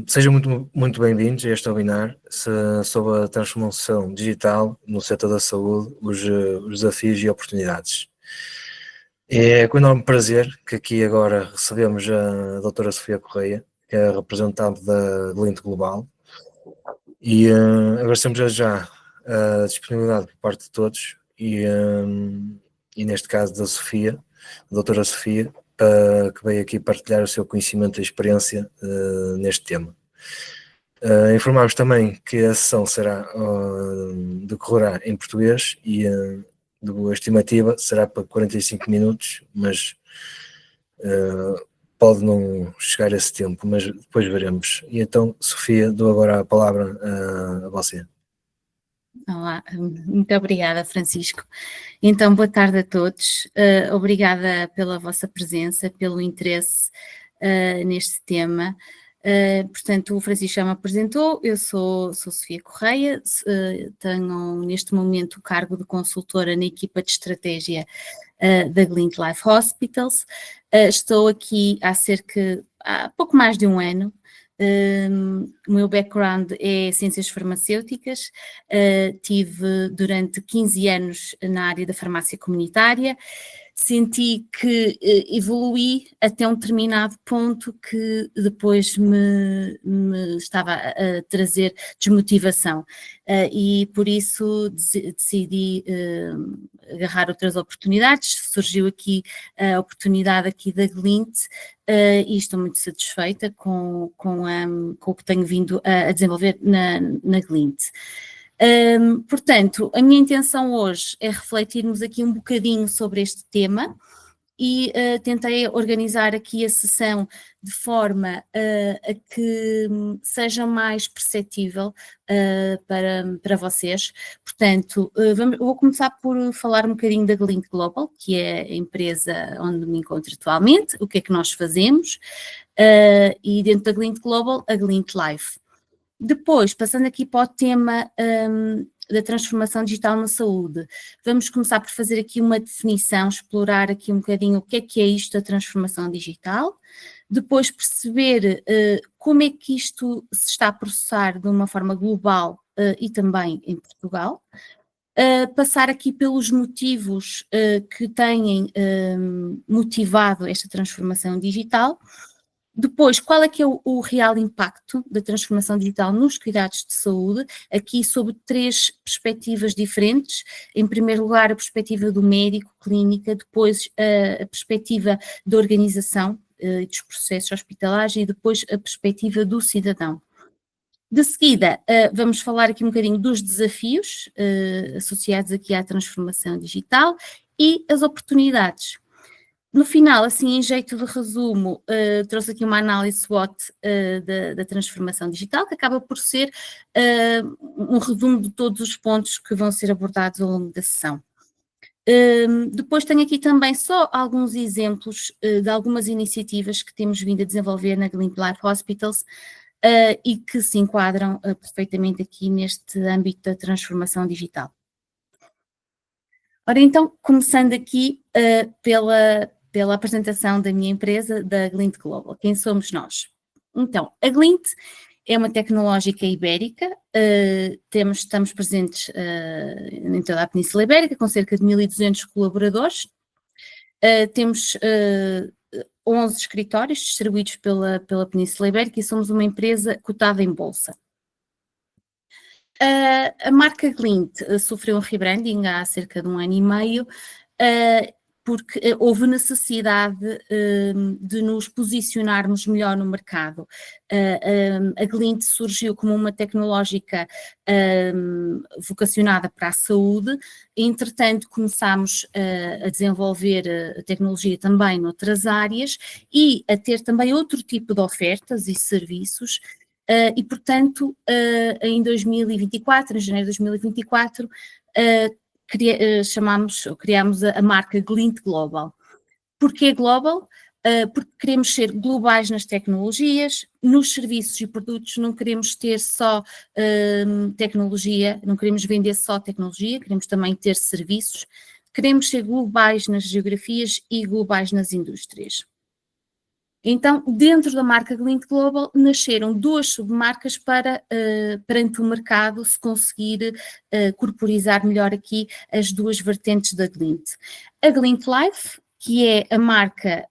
Sejam muito bem-vindos a este webinar sobre a transformação digital no setor da saúde, os desafios e oportunidades. É com enorme prazer que aqui agora recebemos a doutora Sofia Correia, que é a representante da Glint Global, e agradecemos já a disponibilidade por parte de todos e neste caso da Sofia, a doutora Sofia, que veio aqui partilhar o seu conhecimento e experiência neste tema. Informamos também que a sessão decorrerá em português e a estimativa será para 45 minutos, mas pode não chegar a esse tempo, mas depois veremos. E então, Sofia, dou agora a palavra a você. Olá, muito obrigada, Francisco. Então, boa tarde a todos. Obrigada pela vossa presença, pelo interesse neste tema. Portanto, o Francisco já me apresentou, eu sou Sofia Correia, tenho neste momento o cargo de consultora na equipa de estratégia da Glint Life Hospitals. Estou aqui há pouco mais de um ano. O meu background é ciências farmacêuticas, tive durante 15 anos na área da farmácia comunitária, senti que evoluí até um determinado ponto que depois me estava a trazer desmotivação e por isso decidi agarrar outras oportunidades. Surgiu aqui a oportunidade aqui da Glint e estou muito satisfeita com o que tenho vindo a desenvolver na Glint. Portanto, a minha intenção hoje é refletirmos aqui um bocadinho sobre este tema e tentei organizar aqui a sessão de forma a que seja mais perceptível para vocês. Portanto, vou começar por falar um bocadinho da Glint Global, que é a empresa onde me encontro atualmente, o que é que nós fazemos, e dentro da Glint Global, a Glint Life. Depois, passando aqui para o tema da transformação digital na saúde, vamos começar por fazer aqui uma definição, explorar aqui um bocadinho o que é isto da transformação digital, depois perceber como é que isto se está a processar de uma forma global e também em Portugal, passar aqui pelos motivos que têm motivado esta transformação digital. Depois, qual é que é o real impacto da transformação digital nos cuidados de saúde? Aqui sob 3 perspectivas diferentes. Em primeiro lugar, a perspectiva do médico, clínica, depois a perspectiva da organização e dos processos hospitalares e depois a perspectiva do cidadão. De seguida, vamos falar aqui um bocadinho dos desafios associados aqui à transformação digital e as oportunidades. No final, assim, em jeito de resumo, trouxe aqui uma análise SWOT da transformação digital, que acaba por ser um resumo de todos os pontos que vão ser abordados ao longo da sessão. Depois tenho aqui também só alguns exemplos de algumas iniciativas que temos vindo a desenvolver na Glint Life Hospitals e que se enquadram perfeitamente aqui neste âmbito da transformação digital. Ora, então, começando aqui pela apresentação da minha empresa, da Glint Global. Quem somos nós? Então, a Glint é uma tecnológica ibérica, estamos presentes em toda a Península Ibérica, com cerca de 1.200 colaboradores, temos 11 escritórios distribuídos pela Península Ibérica e somos uma empresa cotada em bolsa. A marca Glint sofreu um rebranding há cerca de 1 ano e meio, porque houve necessidade de nos posicionarmos melhor no mercado. A Glint surgiu como uma tecnológica vocacionada para a saúde, entretanto começámos a desenvolver a tecnologia também noutras áreas e a ter também outro tipo de ofertas e serviços. E, portanto, em 2024, em janeiro de 2024, criámos a marca Glint Global. Porquê Global? Porque queremos ser globais nas tecnologias, nos serviços e produtos, não queremos ter só tecnologia, não queremos vender só tecnologia, queremos também ter serviços, queremos ser globais nas geografias e globais nas indústrias. Então, dentro da marca Glint Global, nasceram 2 submarcas para, perante o mercado, se conseguir corporizar melhor aqui as 2 vertentes da Glint. A Glint Life, que é a marca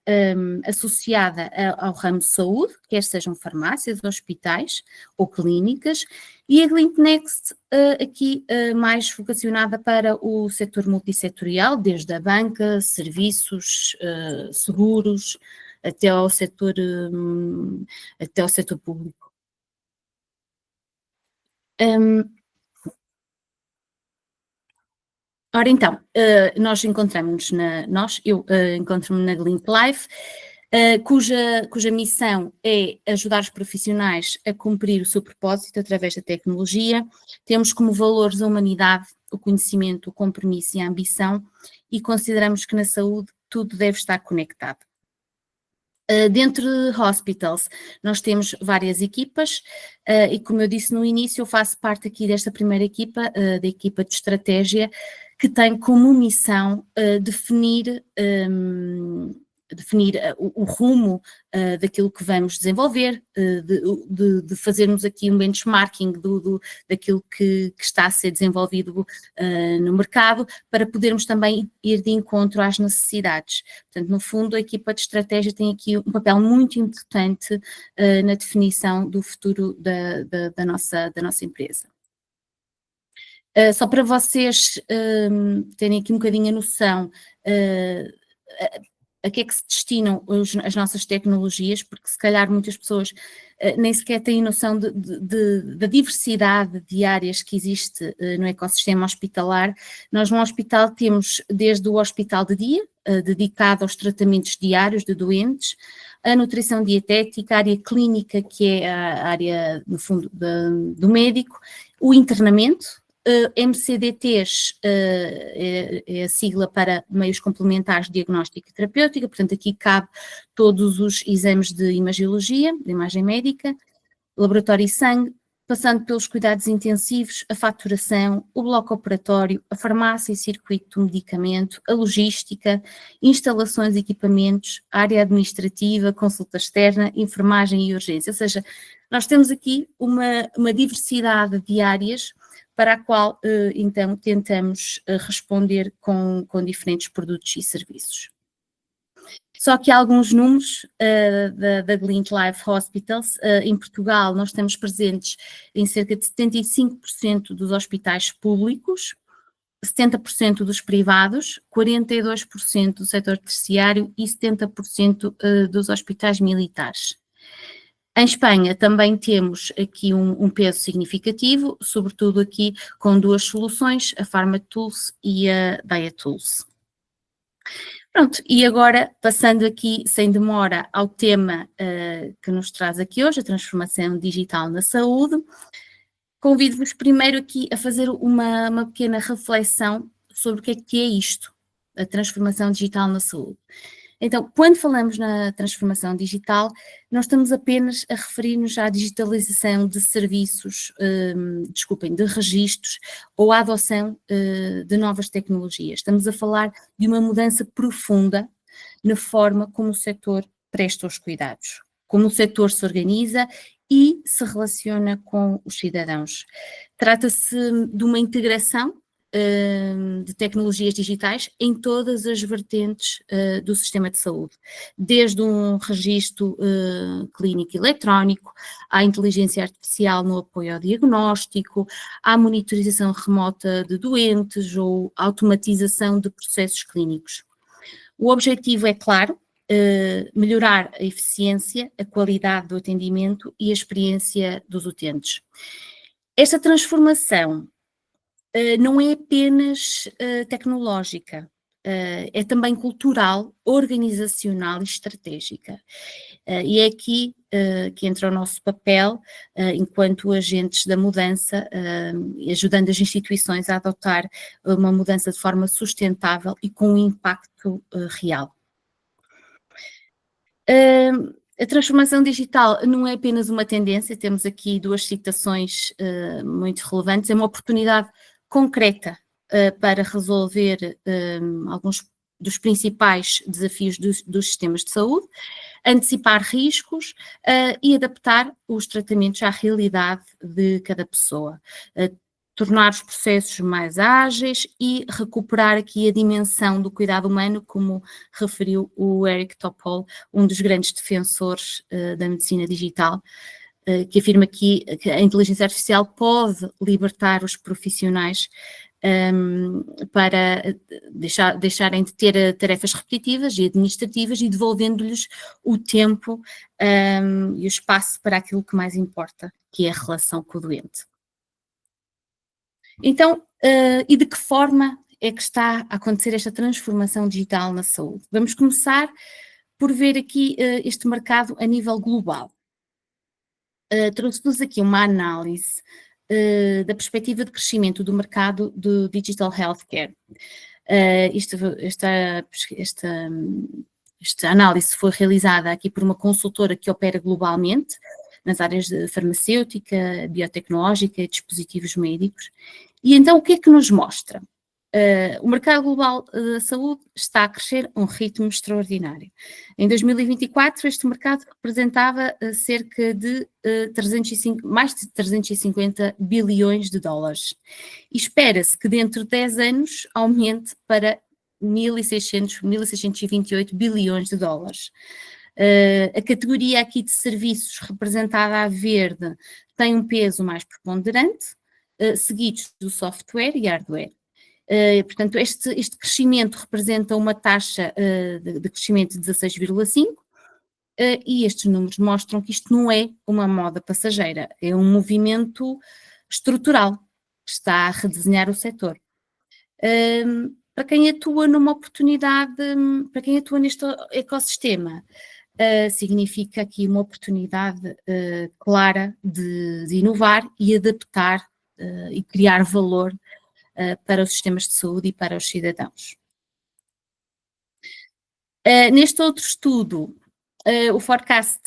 associada ao ramo de saúde, quer sejam farmácias, hospitais ou clínicas, e a Glint Next, aqui mais vocacionada para o setor multissetorial, desde a banca, serviços, seguros, até ao setor público. Ora então, nós encontramos-nos eu encontro-me na Glint Life, cuja missão é ajudar os profissionais a cumprir o seu propósito através da tecnologia. Temos como valores a humanidade, o conhecimento, o compromisso e a ambição, e consideramos que na saúde tudo deve estar conectado. Dentro de hospitals, nós temos várias equipas e, como eu disse no início, eu faço parte aqui desta primeira equipa, da equipa de estratégia, que tem como missão definir o rumo daquilo que vamos desenvolver, de fazermos aqui um benchmarking daquilo que está a ser desenvolvido no mercado, para podermos também ir de encontro às necessidades. Portanto, no fundo, a equipa de estratégia tem aqui um papel muito importante na definição do futuro da nossa empresa. Só para vocês terem aqui um bocadinho a noção a que é que se destinam as nossas tecnologias, porque se calhar muitas pessoas nem sequer têm noção da diversidade de áreas que existe no ecossistema hospitalar. Nós no hospital temos desde o hospital de dia, dedicado aos tratamentos diários de doentes, a nutrição dietética, a área clínica, que é a área, no fundo, do médico, o internamento, MCDTs é a sigla para meios complementares de diagnóstico e terapêutica, portanto aqui cabe todos os exames de imagiologia, de imagem médica, laboratório e sangue, passando pelos cuidados intensivos, a faturação, o bloco operatório, a farmácia e circuito do medicamento, a logística, instalações e equipamentos, área administrativa, consulta externa, enfermagem e urgência, ou seja, nós temos aqui uma diversidade de áreas para a qual, então, tentamos responder com diferentes produtos e serviços. Só que há alguns números da Glint Life Hospitals. Em Portugal, nós estamos presentes em cerca de 75% dos hospitais públicos, 70% dos privados, 42% do setor terciário e 70% dos hospitais militares. Em Espanha também temos aqui um peso significativo, sobretudo aqui com 2 soluções, a PharmaTools e a DiaTools. Pronto, e agora passando aqui sem demora ao tema que nos traz aqui hoje, a transformação digital na saúde, convido-vos primeiro aqui a fazer uma pequena reflexão sobre o que é isto, a transformação digital na saúde. Então, quando falamos na transformação digital, nós estamos apenas a referir-nos à digitalização de serviços, de registros ou à adoção de novas tecnologias. Estamos a falar de uma mudança profunda na forma como o setor presta os cuidados, como o setor se organiza e se relaciona com os cidadãos. Trata-se de uma integração de tecnologias digitais em todas as vertentes do sistema de saúde, desde um registro clínico eletrónico, à inteligência artificial no apoio ao diagnóstico, à monitorização remota de doentes ou automatização de processos clínicos. O objetivo é claro, melhorar a eficiência, a qualidade do atendimento e a experiência dos utentes. Esta transformação não é apenas tecnológica, é também cultural, organizacional e estratégica. E é aqui que entra o nosso papel enquanto agentes da mudança, ajudando as instituições a adotar uma mudança de forma sustentável e com um impacto real. A transformação digital não é apenas uma tendência, temos aqui 2 citações muito relevantes, é uma oportunidade concreta para resolver alguns dos principais desafios dos sistemas de saúde, antecipar riscos e adaptar os tratamentos à realidade de cada pessoa, tornar os processos mais ágeis e recuperar aqui a dimensão do cuidado humano, como referiu o Eric Topol, um dos grandes defensores da medicina digital, que afirma aqui que a inteligência artificial pode libertar os profissionais para deixarem de ter tarefas repetitivas e administrativas e devolvendo-lhes o tempo e o espaço para aquilo que mais importa, que é a relação com o doente. Então, e de que forma é que está a acontecer esta transformação digital na saúde? Vamos começar por ver aqui este mercado a nível global. Trouxe-vos aqui uma análise da perspectiva de crescimento do mercado do Digital Healthcare. Esta análise foi realizada aqui por uma consultora que opera globalmente nas áreas de farmacêutica, biotecnológica e dispositivos médicos. E então o que é que nos mostra? O mercado global da saúde está a crescer a um ritmo extraordinário. Em 2024, este mercado representava cerca de mais de 350 bilhões de dólares. E espera-se que dentro de 10 anos aumente para 1.628 bilhões de dólares. A categoria aqui de serviços representada a verde tem um peso mais preponderante, seguidos do software e hardware. Portanto, este crescimento representa uma taxa de crescimento de 16,5% e estes números mostram que isto não é uma moda passageira, é um movimento estrutural que está a redesenhar o setor. Para quem atua numa oportunidade, para quem atua neste ecossistema, significa aqui uma oportunidade clara de inovar e adaptar e criar valor para os sistemas de saúde e para os cidadãos. Neste outro estudo, o forecast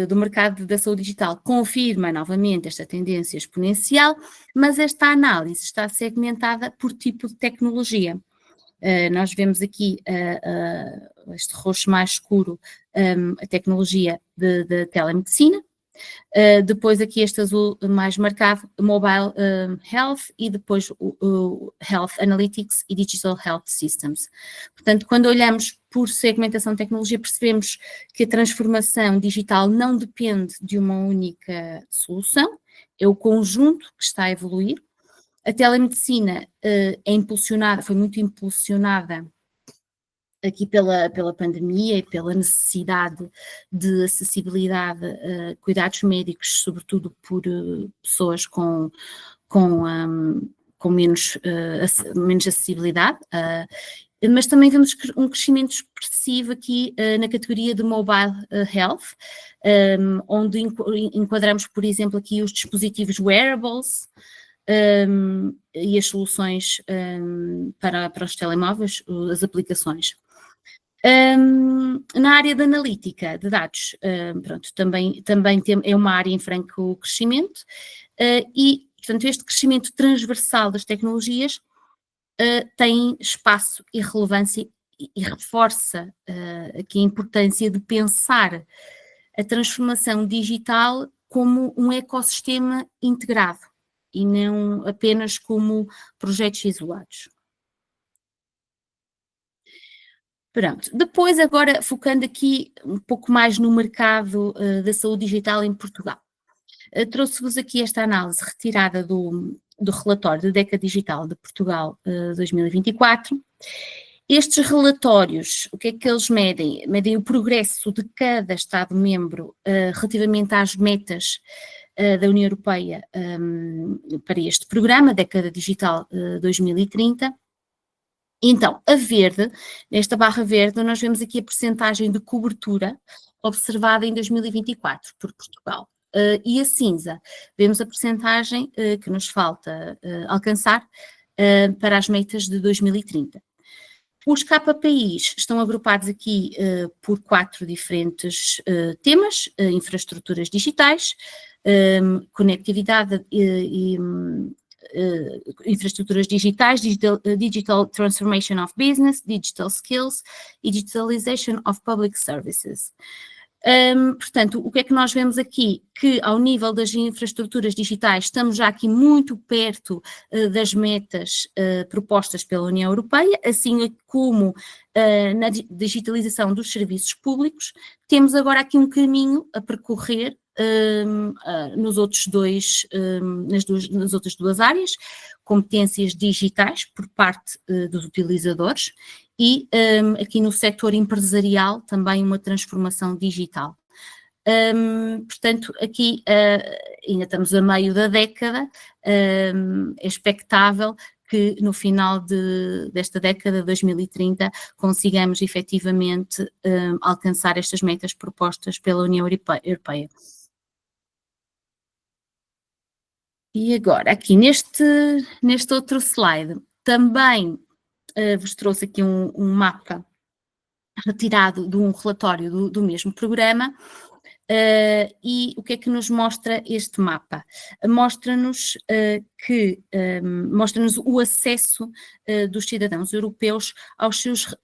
do mercado da saúde digital confirma novamente esta tendência exponencial, mas esta análise está segmentada por tipo de tecnologia. Nós vemos aqui este roxo mais escuro, a tecnologia de telemedicina. Depois aqui este azul mais marcado, Mobile Health, e depois o Health Analytics e Digital Health Systems. Portanto, quando olhamos por segmentação de tecnologia, percebemos que a transformação digital não depende de uma única solução, é o conjunto que está a evoluir. A telemedicina foi muito impulsionada aqui pela pandemia e pela necessidade de acessibilidade a cuidados médicos, sobretudo por pessoas com menos acessibilidade, mas também vemos um crescimento expressivo aqui na categoria de Mobile Health, onde enquadramos, por exemplo, aqui os dispositivos wearables, e as soluções para os telemóveis, as aplicações. Na área da analítica de dados, também é uma área em franco crescimento e, portanto, este crescimento transversal das tecnologias tem espaço e relevância e reforça aqui a importância de pensar a transformação digital como um ecossistema integrado e não apenas como projetos isolados. Pronto, depois agora focando aqui um pouco mais no mercado da saúde digital em Portugal. Trouxe-vos aqui esta análise retirada do relatório da Década Digital de Portugal 2024. Estes relatórios, o que é que eles medem? Medem o progresso de cada Estado-membro relativamente às metas da União Europeia para este programa, Década Digital 2030. Então, a verde, nesta barra verde, nós vemos aqui a percentagem de cobertura observada em 2024 por Portugal. E a cinza, vemos a percentagem que nos falta alcançar para as metas de 2030. Os KPIs estão agrupados aqui por 4 diferentes temas: infraestruturas digitais, conectividade e infraestruturas digitais, digital transformation of business, digital skills e digitalization of public services. Portanto, o que é que nós vemos aqui? Que ao nível das infraestruturas digitais estamos já aqui muito perto das metas propostas pela União Europeia, assim como na digitalização dos serviços públicos. Temos agora aqui um caminho a percorrer nas outras duas áreas, competências digitais por parte dos utilizadores e aqui no setor empresarial também uma transformação digital. Portanto, aqui ainda estamos a meio da década, é expectável que no final desta década, 2030, consigamos efetivamente alcançar estas metas propostas pela União Europeia. E agora, aqui neste outro slide, também vos trouxe aqui um mapa retirado de um relatório do mesmo programa. E o que é que nos mostra este mapa? Mostra-nos o acesso dos cidadãos europeus aos seus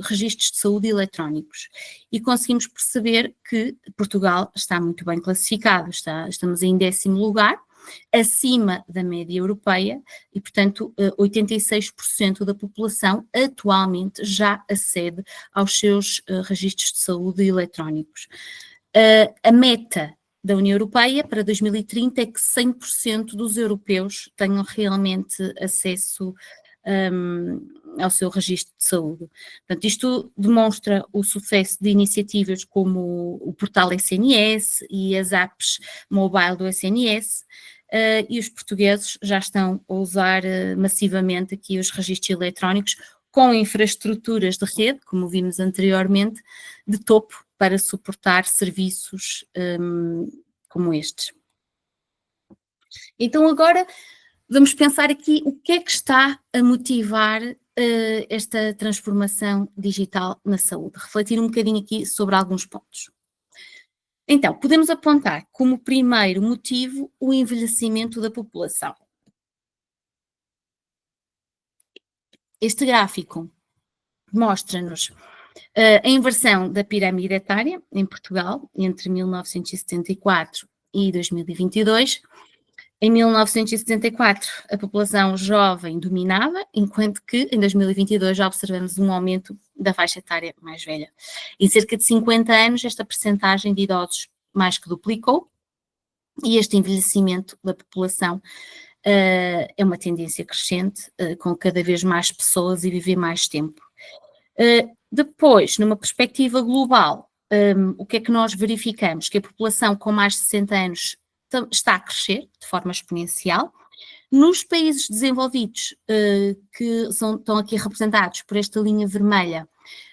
registros de saúde eletrónicos e conseguimos perceber que Portugal está muito bem classificado, estamos em 10º lugar, acima da média europeia e, portanto, 86% da população atualmente já acede aos seus registros de saúde eletrónicos. A meta da União Europeia para 2030 é que 100% dos europeus tenham realmente acesso ao seu registro de saúde. Portanto, isto demonstra o sucesso de iniciativas como o portal SNS e as apps mobile do SNS, e os portugueses já estão a usar massivamente aqui os registros eletrónicos com infraestruturas de rede, como vimos anteriormente, de topo para suportar serviços como estes. Então agora vamos pensar aqui o que é que está a motivar esta transformação digital na saúde, refletir um bocadinho aqui sobre alguns pontos. Então, podemos apontar como primeiro motivo o envelhecimento da população. Este gráfico mostra-nos a inversão da pirâmide etária em Portugal entre 1974 e 2022. Em 1974, a população jovem dominava, enquanto que em 2022 já observamos um aumento da faixa etária mais velha. Em cerca de 50 anos, esta percentagem de idosos mais que duplicou e este envelhecimento da população é uma tendência crescente, com cada vez mais pessoas e viver mais tempo. Depois, numa perspectiva global, o que é que nós verificamos? Que a população com mais de 60 anos está a crescer de forma exponencial. Nos países desenvolvidos, que estão aqui representados por esta linha vermelha,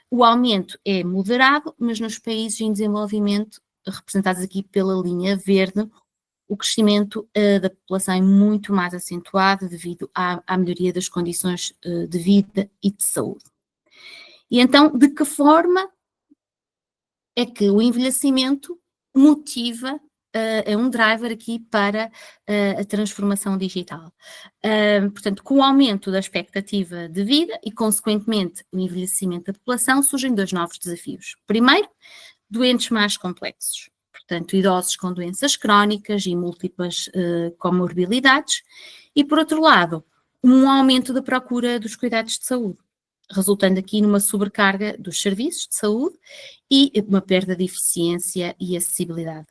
o aumento é moderado, mas nos países em desenvolvimento, representados aqui pela linha verde, o crescimento da população é muito mais acentuado devido à melhoria das condições de vida e de saúde. E então, de que forma é que o envelhecimento motiva, é um driver aqui para a transformação digital? Portanto, com o aumento da expectativa de vida e, consequentemente, o envelhecimento da população, surgem dois novos desafios. Primeiro, doentes mais complexos, portanto, idosos com doenças crónicas e múltiplas comorbilidades, e, por outro lado, um aumento da procura dos cuidados de saúde, resultando aqui numa sobrecarga dos serviços de saúde e uma perda de eficiência e acessibilidade.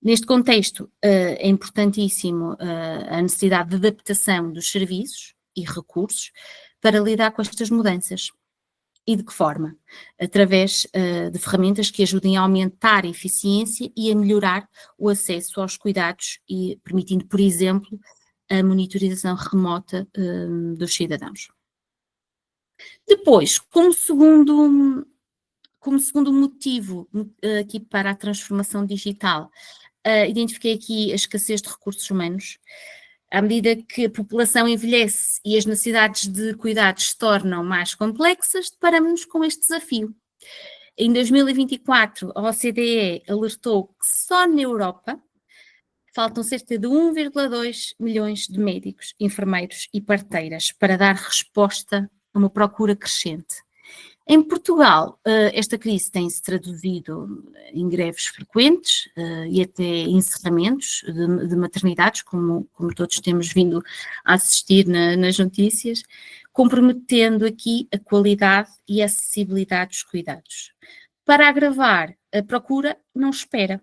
Neste contexto, é importantíssimo a necessidade de adaptação dos serviços e recursos para lidar com estas mudanças. E de que forma? Através de ferramentas que ajudem a aumentar a eficiência e a melhorar o acesso aos cuidados e permitindo, por exemplo, a monitorização remota dos cidadãos. Depois, como segundo motivo aqui para a transformação digital, identifiquei aqui a escassez de recursos humanos. À medida que a população envelhece e as necessidades de cuidados se tornam mais complexas, deparamos-nos com este desafio. Em 2024, a OCDE alertou que só na Europa faltam cerca de 1,2 milhões de médicos, enfermeiros e parteiras para dar resposta a uma procura crescente. Em Portugal, esta crise tem-se traduzido em greves frequentes e até encerramentos de maternidades, como todos temos vindo a assistir nas notícias, comprometendo aqui a qualidade e a acessibilidade dos cuidados. Para agravar, a procura não espera.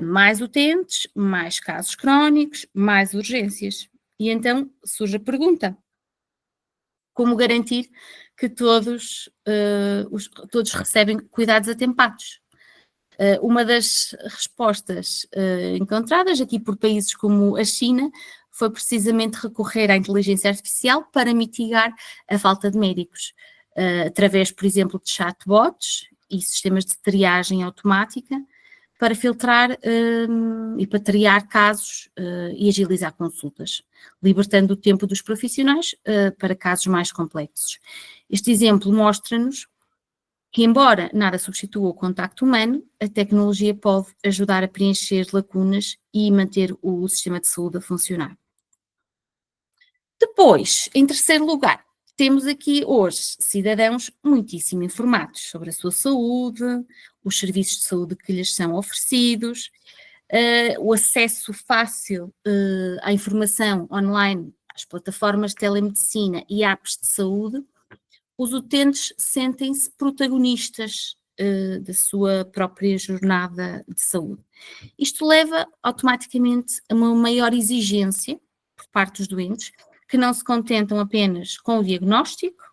Mais utentes, mais casos crónicos, mais urgências. E então surge a pergunta: como garantir que todos recebem cuidados atempados? Uma das respostas encontradas aqui por países como a China foi precisamente recorrer à inteligência artificial para mitigar a falta de médicos, através, por exemplo, de chatbots e sistemas de triagem automática, para filtrar e para triar casos e agilizar consultas, libertando o tempo dos profissionais para casos mais complexos. Este exemplo mostra-nos que, embora nada substitua o contacto humano, a tecnologia pode ajudar a preencher lacunas e manter o sistema de saúde a funcionar. Depois, em terceiro lugar, temos aqui hoje cidadãos muitíssimo informados sobre a sua saúde, os serviços de saúde que lhes são oferecidos, o acesso fácil à informação online, às plataformas de telemedicina e apps de saúde. Os utentes sentem-se protagonistas da sua própria jornada de saúde. Isto leva automaticamente a uma maior exigência por parte dos doentes, que não se contentam apenas com o diagnóstico,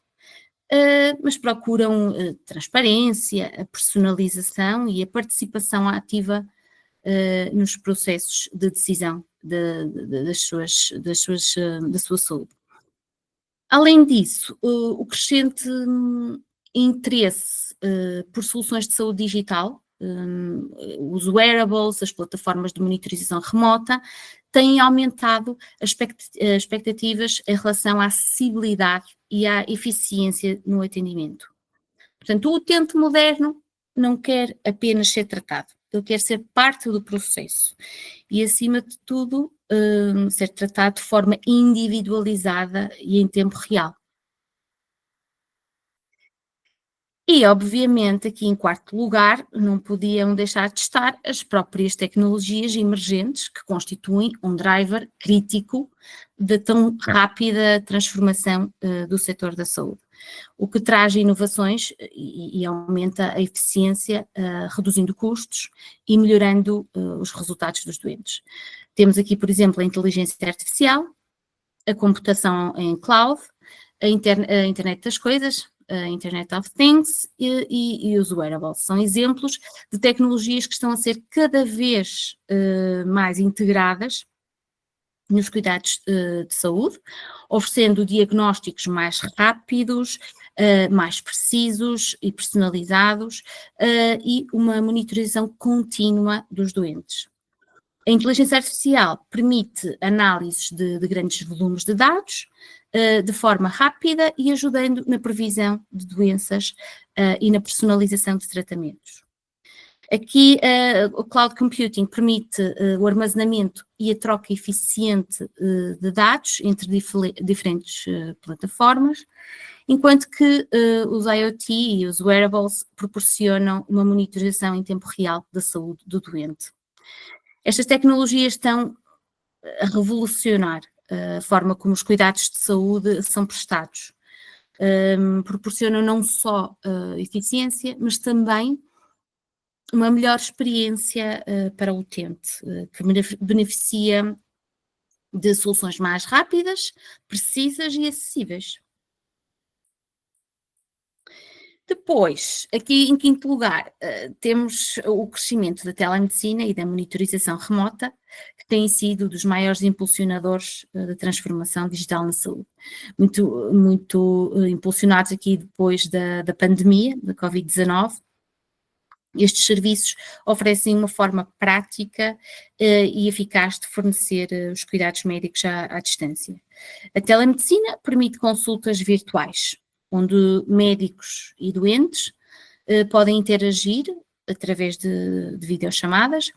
mas procuram transparência, a personalização e a participação ativa nos processos de decisão da sua saúde. Além disso, o crescente interesse por soluções de saúde digital, os wearables, as plataformas de monitorização remota, têm aumentado as expectativas em relação à acessibilidade e à eficiência no atendimento. Portanto, o utente moderno não quer apenas ser tratado, ele quer ser parte do processo e, acima de tudo, ser tratado de forma individualizada e em tempo real. E, obviamente, aqui em quarto lugar, não podiam deixar de estar as próprias tecnologias emergentes que constituem um driver crítico da tão rápida transformação do setor da saúde, o que traz inovações e aumenta a eficiência, reduzindo custos e melhorando os resultados dos doentes. Temos aqui, por exemplo, a inteligência artificial, a computação em cloud, a internet das coisas, a Internet of Things e os wearables. São exemplos de tecnologias que estão a ser cada vez mais integradas nos cuidados de saúde, oferecendo diagnósticos mais rápidos, mais precisos e personalizados e uma monitorização contínua dos doentes. A inteligência artificial permite análises de grandes volumes de dados de forma rápida e ajudando na previsão de doenças e na personalização de tratamentos. Aqui o cloud computing permite o armazenamento e a troca eficiente de dados entre diferentes plataformas, enquanto que os IoT e os wearables proporcionam uma monitorização em tempo real da saúde do doente. Estas tecnologias estão a revolucionar a forma como os cuidados de saúde são prestados. Proporcionam não só eficiência, mas também uma melhor experiência para o utente, que beneficia de soluções mais rápidas, precisas e acessíveis. Depois, aqui em quinto lugar, temos o crescimento da telemedicina e da monitorização remota, que têm sido dos maiores impulsionadores da transformação digital na saúde. Muito impulsionados aqui depois da pandemia, da Covid-19. Estes serviços oferecem uma forma prática e eficaz de fornecer os cuidados médicos à distância. A telemedicina permite consultas virtuais, onde médicos e doentes podem interagir através de videochamadas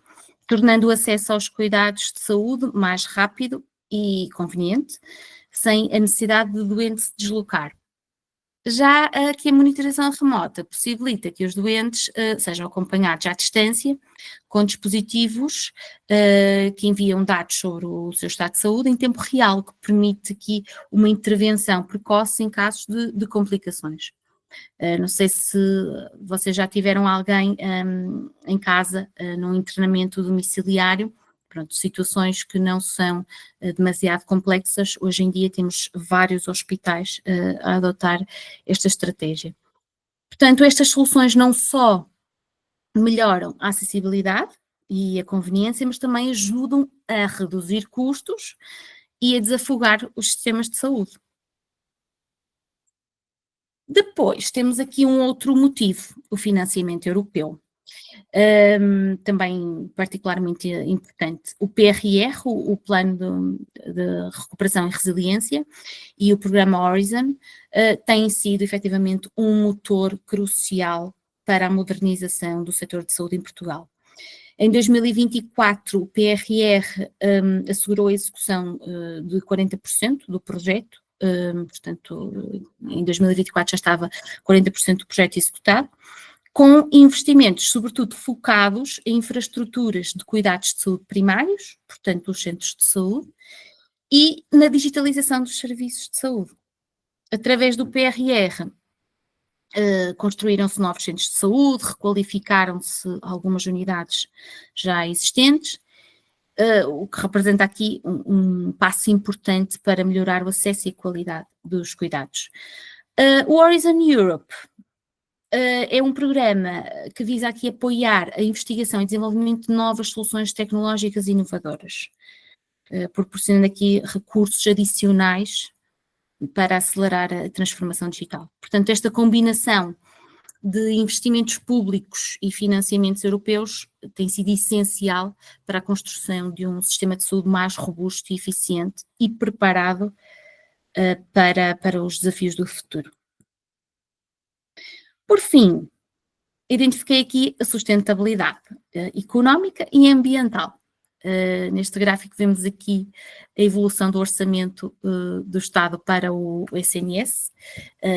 tornando o acesso aos cuidados de saúde mais rápido e conveniente, sem a necessidade do doente se deslocar. Já aqui a monitorização remota possibilita que os doentes sejam acompanhados à distância, com dispositivos que enviam dados sobre o seu estado de saúde em tempo real, que permite aqui uma intervenção precoce em casos de complicações. Não sei se vocês já tiveram alguém em casa num internamento domiciliário. Pronto, situações que não são demasiado complexas. Hoje em dia temos vários hospitais a adotar esta estratégia. Portanto, estas soluções não só melhoram a acessibilidade e a conveniência, mas também ajudam a reduzir custos e a desafogar os sistemas de saúde. Depois, temos aqui um outro motivo, o financiamento europeu. Também particularmente importante, o PRR, o Plano de Recuperação e Resiliência, e o Programa Horizon têm sido efetivamente um motor crucial para a modernização do setor de saúde em Portugal. Em 2024, o PRR assegurou a execução de 40% do projeto, portanto, em 2024 já estava 40% do projeto executado, com investimentos, sobretudo, focados em infraestruturas de cuidados de saúde primários, portanto, os centros de saúde, e na digitalização dos serviços de saúde. Através do PRR, construíram-se novos centros de saúde, requalificaram-se algumas unidades já existentes, o que representa aqui um passo importante para melhorar o acesso e a qualidade dos cuidados. O Horizon Europe é um programa que visa aqui apoiar a investigação e desenvolvimento de novas soluções tecnológicas inovadoras, proporcionando aqui recursos adicionais para acelerar a transformação digital. Portanto, esta combinação de investimentos públicos e financiamentos europeus tem sido essencial para a construção de um sistema de saúde mais robusto e eficiente e preparado para os desafios do futuro. Por fim, identifiquei aqui a sustentabilidade económica e ambiental. Neste gráfico vemos aqui a evolução do orçamento do Estado para o SNS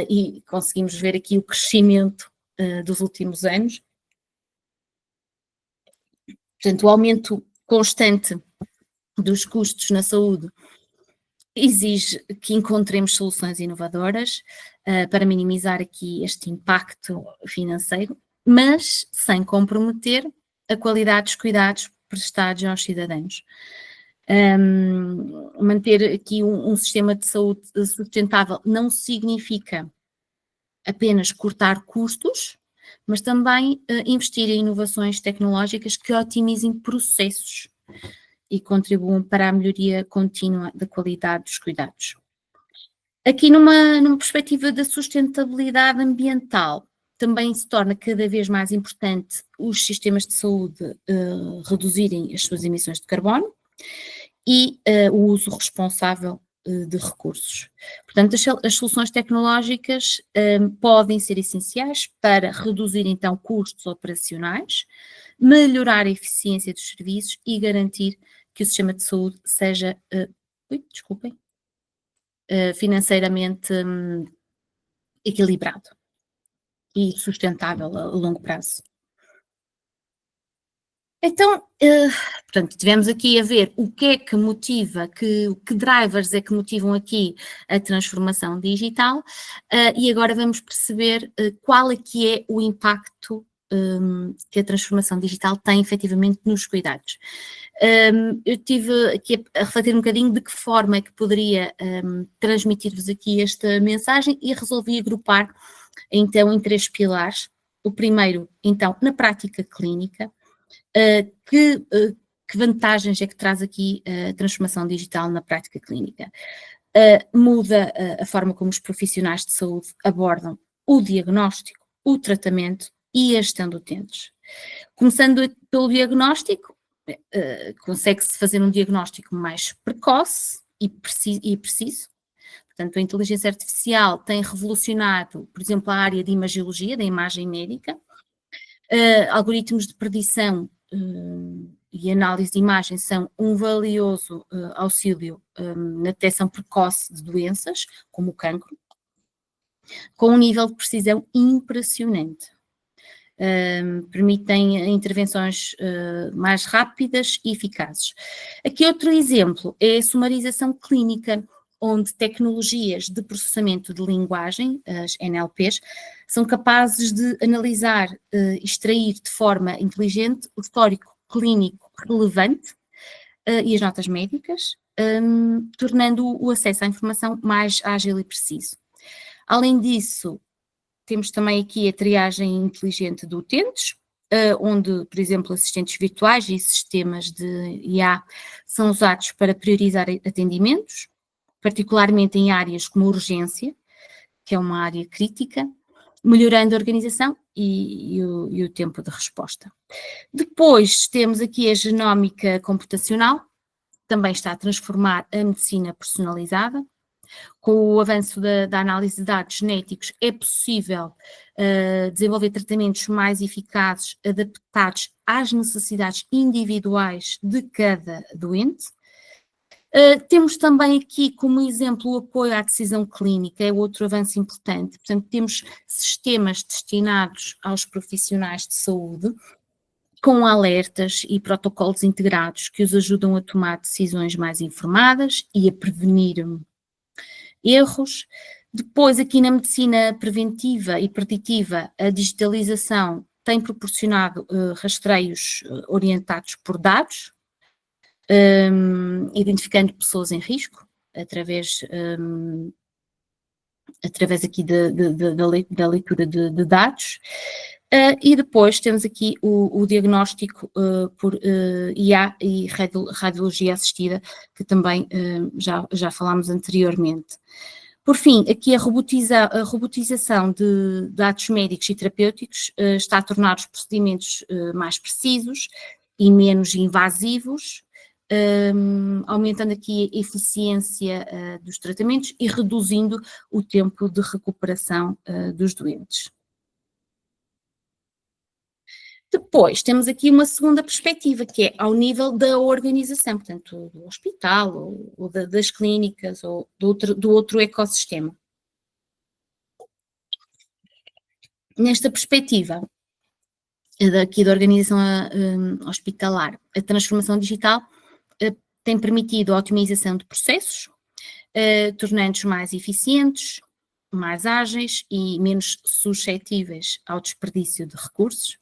e conseguimos ver aqui o crescimento dos últimos anos. Portanto, o aumento constante dos custos na saúde exige que encontremos soluções inovadoras para minimizar aqui este impacto financeiro, mas sem comprometer a qualidade dos cuidados prestados aos cidadãos. Manter aqui um sistema de saúde sustentável não significa apenas cortar custos, mas também investir em inovações tecnológicas que otimizem processos e contribuam para a melhoria contínua da qualidade dos cuidados. Aqui numa perspectiva da sustentabilidade ambiental, também se torna cada vez mais importante os sistemas de saúde reduzirem as suas emissões de carbono e o uso responsável de recursos. Portanto, as soluções tecnológicas podem ser essenciais para reduzir então custos operacionais, melhorar a eficiência dos serviços e garantir que o sistema de saúde seja, financeiramente equilibrado e sustentável a longo prazo. Então, portanto, tivemos aqui a ver o que é que motiva, que drivers é que motivam aqui a transformação digital e agora vamos perceber qual é que é o impacto que a transformação digital tem efetivamente nos cuidados. Eu estive aqui a refletir um bocadinho de que forma é que poderia transmitir-vos aqui esta mensagem e resolvi agrupar então em 3 pilares. O primeiro, então, na prática clínica, que vantagens é que traz aqui a transformação digital na prática clínica? Muda a forma como os profissionais de saúde abordam o diagnóstico, o tratamento e a gestão de utentes. Começando pelo diagnóstico, consegue-se fazer um diagnóstico mais precoce e preciso. Portanto, a inteligência artificial tem revolucionado, por exemplo, a área de imagiologia, da imagem médica. Algoritmos de predição e análise de imagem são um valioso auxílio na detecção precoce de doenças, como o cancro, com um nível de precisão impressionante. Permitem intervenções mais rápidas e eficazes. Aqui outro exemplo é a sumarização clínica, onde tecnologias de processamento de linguagem, as NLPs, são capazes de analisar e extrair de forma inteligente o histórico clínico relevante e as notas médicas, tornando o acesso à informação mais ágil e preciso. Além disso, temos também aqui a triagem inteligente de utentes, onde, por exemplo, assistentes virtuais e sistemas de IA são usados para priorizar atendimentos, particularmente em áreas como a urgência, que é uma área crítica, melhorando a organização e o tempo de resposta. Depois temos aqui a genómica computacional, também está a transformar a medicina personalizada. Com o avanço da análise de dados genéticos, é possível desenvolver tratamentos mais eficazes, adaptados às necessidades individuais de cada doente. Temos também aqui como exemplo o apoio à decisão clínica, é outro avanço importante. Portanto, temos sistemas destinados aos profissionais de saúde, com alertas e protocolos integrados que os ajudam a tomar decisões mais informadas e a prevenir erros. Depois, aqui na medicina preventiva e preditiva, a digitalização tem proporcionado rastreios orientados por dados, identificando pessoas em risco, através aqui da leitura de dados. E depois temos aqui o diagnóstico por IA e radiologia assistida, que também já falámos anteriormente. Por fim, aqui a robotização de dados médicos e terapêuticos está a tornar os procedimentos mais precisos e menos invasivos, aumentando aqui a eficiência dos tratamentos e reduzindo o tempo de recuperação dos doentes. Depois, temos aqui uma segunda perspectiva, que é ao nível da organização, portanto, do hospital, ou das clínicas, ou do outro ecossistema. Nesta perspectiva, aqui da organização hospitalar, a transformação digital tem permitido a otimização de processos, tornando-os mais eficientes, mais ágeis e menos suscetíveis ao desperdício de recursos.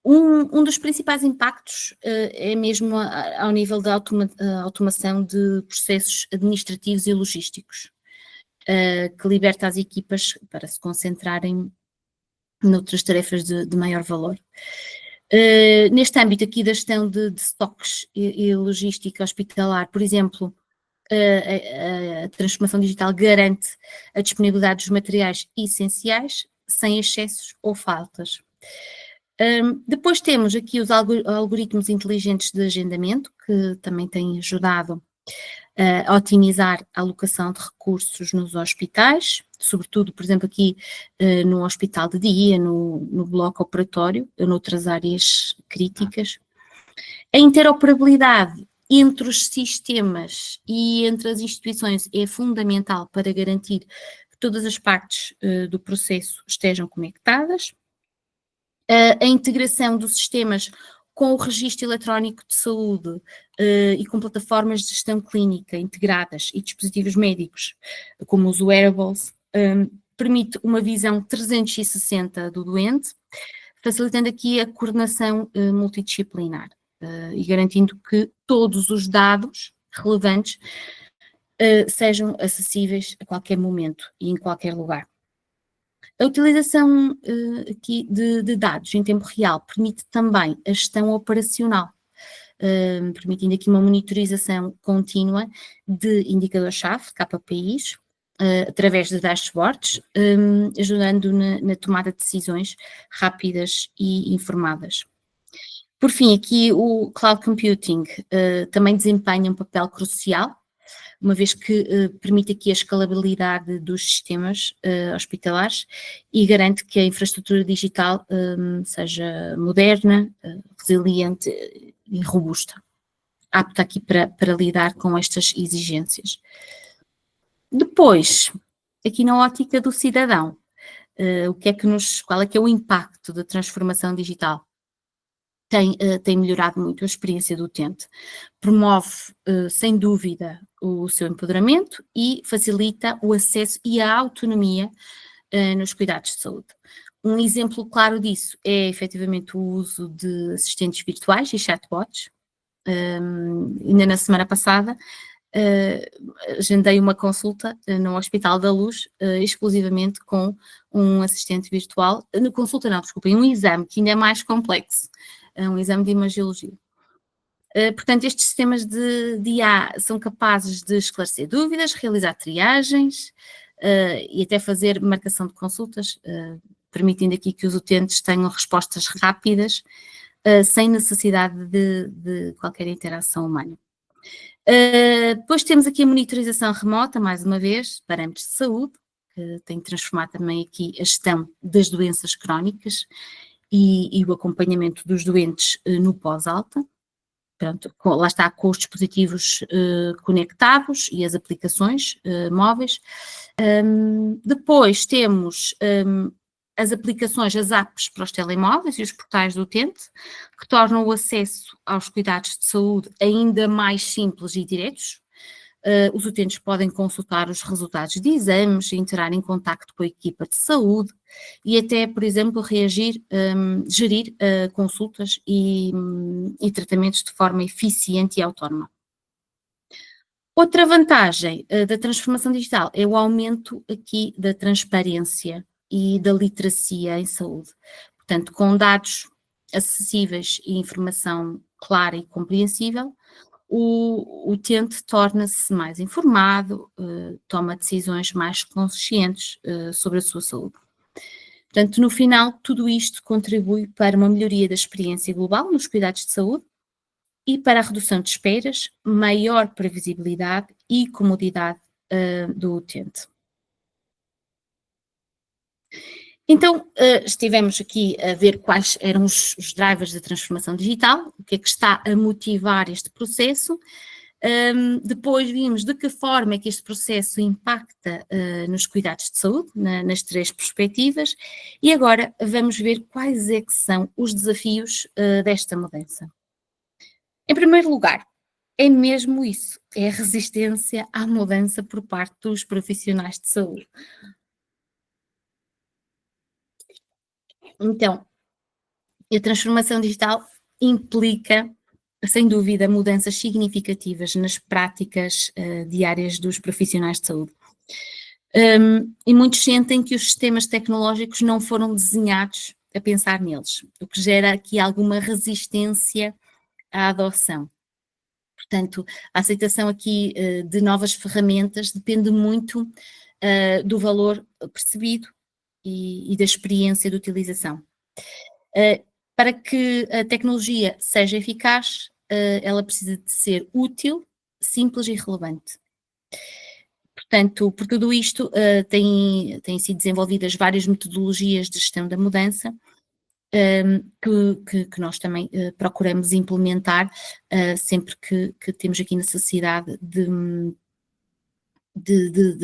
Um dos principais impactos é mesmo ao nível da automação de processos administrativos e logísticos, que liberta as equipas para se concentrarem noutras tarefas de maior valor. Neste âmbito aqui da gestão de estoques e logística hospitalar, por exemplo, a transformação digital garante a disponibilidade dos materiais essenciais, sem excessos ou faltas. Depois temos aqui os algoritmos inteligentes de agendamento, que também têm ajudado a otimizar a alocação de recursos nos hospitais, sobretudo, por exemplo, aqui no hospital de dia, no bloco operatório, noutras áreas críticas. A interoperabilidade entre os sistemas e entre as instituições é fundamental para garantir que todas as partes do processo estejam conectadas. A integração dos sistemas com o registro eletrónico de saúde e com plataformas de gestão clínica integradas e dispositivos médicos, como os wearables, permite uma visão 360 do doente, facilitando aqui a coordenação multidisciplinar e garantindo que todos os dados relevantes sejam acessíveis a qualquer momento e em qualquer lugar. A utilização aqui de dados em tempo real permite também a gestão operacional, permitindo aqui uma monitorização contínua de indicadores-chave, KPIs, através de dashboards, ajudando na tomada de decisões rápidas e informadas. Por fim, aqui o cloud computing também desempenha um papel crucial uma vez que permite aqui a escalabilidade dos sistemas hospitalares e garante que a infraestrutura digital seja moderna, resiliente e robusta, apta aqui para lidar com estas exigências. Depois, aqui na ótica do cidadão, qual é que é o impacto da transformação digital? Tem melhorado muito a experiência do utente, promove, sem dúvida, o seu empoderamento e facilita o acesso e a autonomia nos cuidados de saúde. Um exemplo claro disso é, efetivamente, o uso de assistentes virtuais e chatbots. Ainda na semana passada, agendei uma consulta no Hospital da Luz, exclusivamente com um assistente virtual, um exame que ainda é mais complexo, um exame de imagiologia. Portanto, estes sistemas de IA são capazes de esclarecer dúvidas, realizar triagens e até fazer marcação de consultas, permitindo aqui que os utentes tenham respostas rápidas, sem necessidade de qualquer interação humana. Depois temos aqui a monitorização remota, mais uma vez, parâmetros de saúde, que tem transformado também aqui a gestão das doenças crónicas e o acompanhamento dos doentes no pós-alta. Pronto, lá está, com os dispositivos conectados e as aplicações móveis. Depois temos as aplicações, as apps para os telemóveis e os portais do utente, que tornam o acesso aos cuidados de saúde ainda mais simples e diretos. Os utentes podem consultar os resultados de exames, entrar em contacto com a equipa de saúde e até, por exemplo, gerir consultas e tratamentos de forma eficiente e autónoma. Outra vantagem da transformação digital é o aumento aqui da transparência e da literacia em saúde. Portanto, com dados acessíveis e informação clara e compreensível, o utente torna-se mais informado, toma decisões mais conscientes sobre a sua saúde. Portanto, no final, tudo isto contribui para uma melhoria da experiência global nos cuidados de saúde e para a redução de esperas, maior previsibilidade e comodidade do utente. Então, estivemos aqui a ver quais eram os drivers da transformação digital, o que é que está a motivar este processo. Depois vimos de que forma é que este processo impacta nos cuidados de saúde, nas três perspectivas, e agora vamos ver quais é que são os desafios desta mudança. Em primeiro lugar, é mesmo isso, é a resistência à mudança por parte dos profissionais de saúde. Então, a transformação digital implica, sem dúvida, mudanças significativas nas práticas diárias dos profissionais de saúde. E muitos sentem que os sistemas tecnológicos não foram desenhados a pensar neles, o que gera aqui alguma resistência à adoção. Portanto, a aceitação aqui de novas ferramentas depende muito do valor percebido e da experiência de utilização. Para que a tecnologia seja eficaz, ela precisa de ser útil, simples e relevante. Portanto, por tudo isto, têm sido desenvolvidas várias metodologias de gestão da mudança, que nós também procuramos implementar sempre que temos aqui necessidade de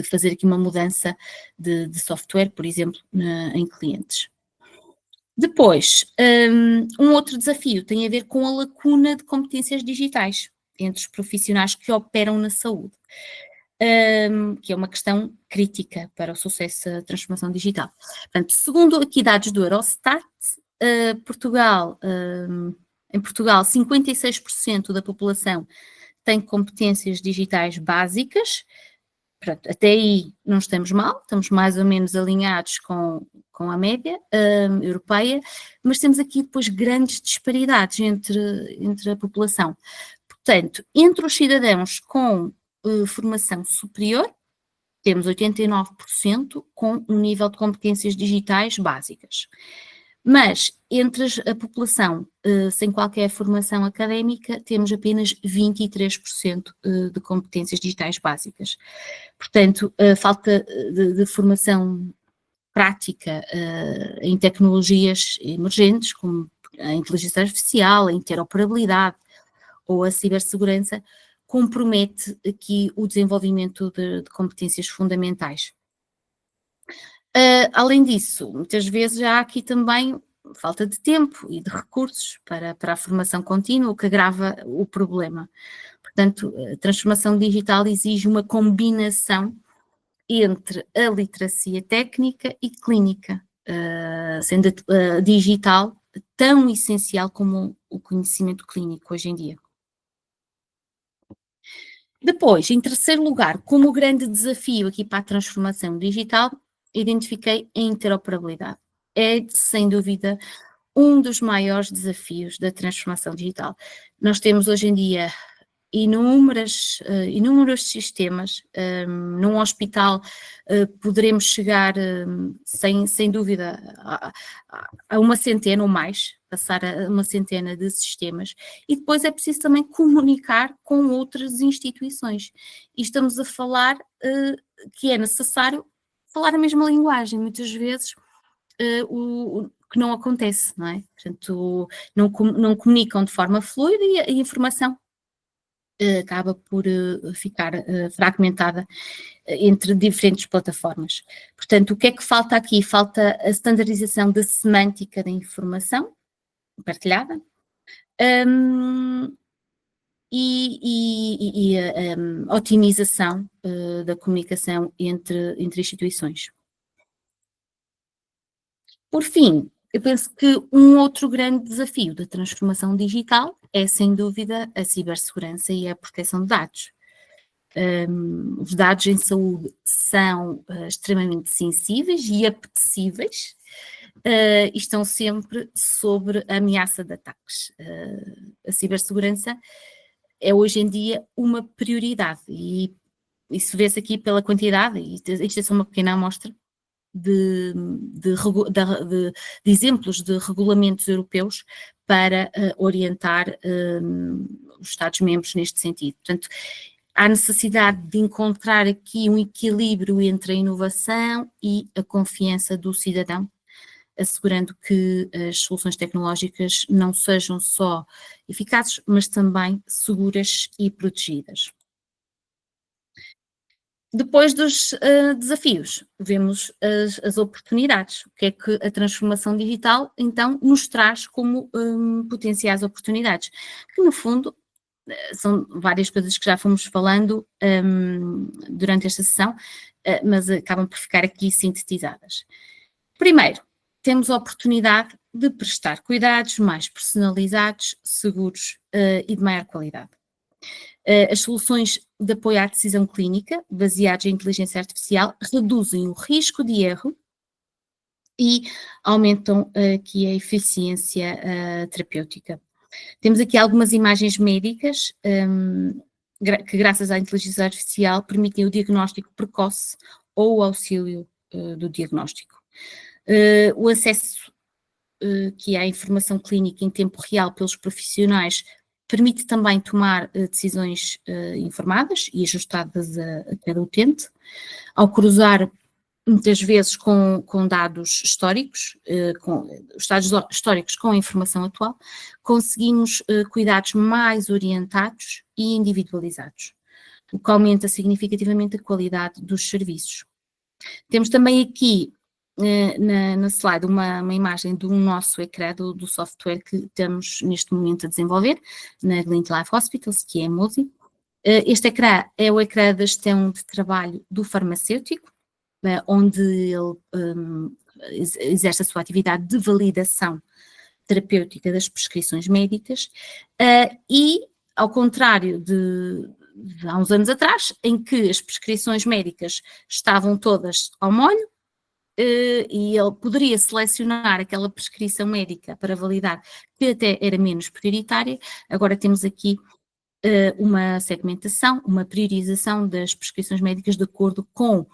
fazer aqui uma mudança de software, por exemplo, em clientes. Depois, um outro desafio tem a ver com a lacuna de competências digitais entre os profissionais que operam na saúde, que é uma questão crítica para o sucesso da transformação digital. Portanto, segundo aqui dados do Eurostat, em Portugal, 56% da população tem competências digitais básicas. Pronto, até aí não estamos mal, estamos mais ou menos alinhados com a média europeia, mas temos aqui depois grandes disparidades entre a população. Portanto, entre os cidadãos com formação superior, temos 89% com um nível de competências digitais básicas. Mas entre a população sem qualquer formação académica, temos apenas 23% de competências digitais básicas. Portanto, a falta de formação prática em tecnologias emergentes, como a inteligência artificial, a interoperabilidade ou a cibersegurança, compromete aqui o desenvolvimento de competências fundamentais. Além disso, muitas vezes há aqui também falta de tempo e de recursos para a formação contínua, o que agrava o problema. Portanto, a transformação digital exige uma combinação entre a literacia técnica e clínica, sendo a digital tão essencial como o conhecimento clínico hoje em dia. Depois, em terceiro lugar, como grande desafio aqui para a transformação digital, identifiquei a interoperabilidade. É, sem dúvida, um dos maiores desafios da transformação digital. Nós temos hoje em dia inúmeros sistemas. Num hospital poderemos chegar, sem dúvida, a uma centena ou mais, passar a uma centena de sistemas, e depois é preciso também comunicar com outras instituições. E estamos a falar que é necessário falar a mesma linguagem, muitas vezes o que não acontece, não é? Portanto, não comunicam de forma fluida e a informação acaba por ficar fragmentada entre diferentes plataformas. Portanto, o que é que falta aqui? Falta a standardização da semântica da informação partilhada e a otimização da comunicação entre instituições. Por fim, eu penso que um outro grande desafio da transformação digital é, sem dúvida, a cibersegurança e a proteção de dados. Os dados em saúde são extremamente sensíveis e apetecíveis e estão sempre sobre a ameaça de ataques. A cibersegurança é hoje em dia uma prioridade e isso vê-se aqui pela quantidade, e isto é só uma pequena amostra de exemplos de regulamentos europeus para orientar os Estados-membros neste sentido. Portanto, há necessidade de encontrar aqui um equilíbrio entre a inovação e a confiança do cidadão, assegurando que as soluções tecnológicas não sejam só eficazes, mas também seguras e protegidas. Depois dos desafios, vemos as oportunidades. O que é que a transformação digital, então, nos traz como potenciais oportunidades? Que, no fundo, são várias coisas que já fomos falando durante esta sessão, mas acabam por ficar aqui sintetizadas. Primeiro, temos a oportunidade de prestar cuidados mais personalizados, seguros e de maior qualidade. As soluções de apoio à decisão clínica, baseadas em inteligência artificial, reduzem o risco de erro e aumentam aqui a eficiência terapêutica. Temos aqui algumas imagens médicas que, graças à inteligência artificial, permitem o diagnóstico precoce ou o auxílio do diagnóstico. O acesso que há à informação clínica em tempo real pelos profissionais permite também tomar decisões informadas e ajustadas a cada utente, ao cruzar muitas vezes com dados históricos, os dados históricos com a informação atual, conseguimos cuidados mais orientados e individualizados, o que aumenta significativamente a qualidade dos serviços. Temos também aqui na slide uma imagem do nosso ecrã do software que estamos neste momento a desenvolver na Glint Life Hospitals, que é a MOSI. Este ecrã é o ecrã da gestão de trabalho do farmacêutico, onde ele exerce a sua atividade de validação terapêutica das prescrições médicas e, ao contrário de há uns anos atrás, em que as prescrições médicas estavam todas ao molho, e ele poderia selecionar aquela prescrição médica para validar que até era menos prioritária, agora temos aqui uma segmentação, uma priorização das prescrições médicas de acordo com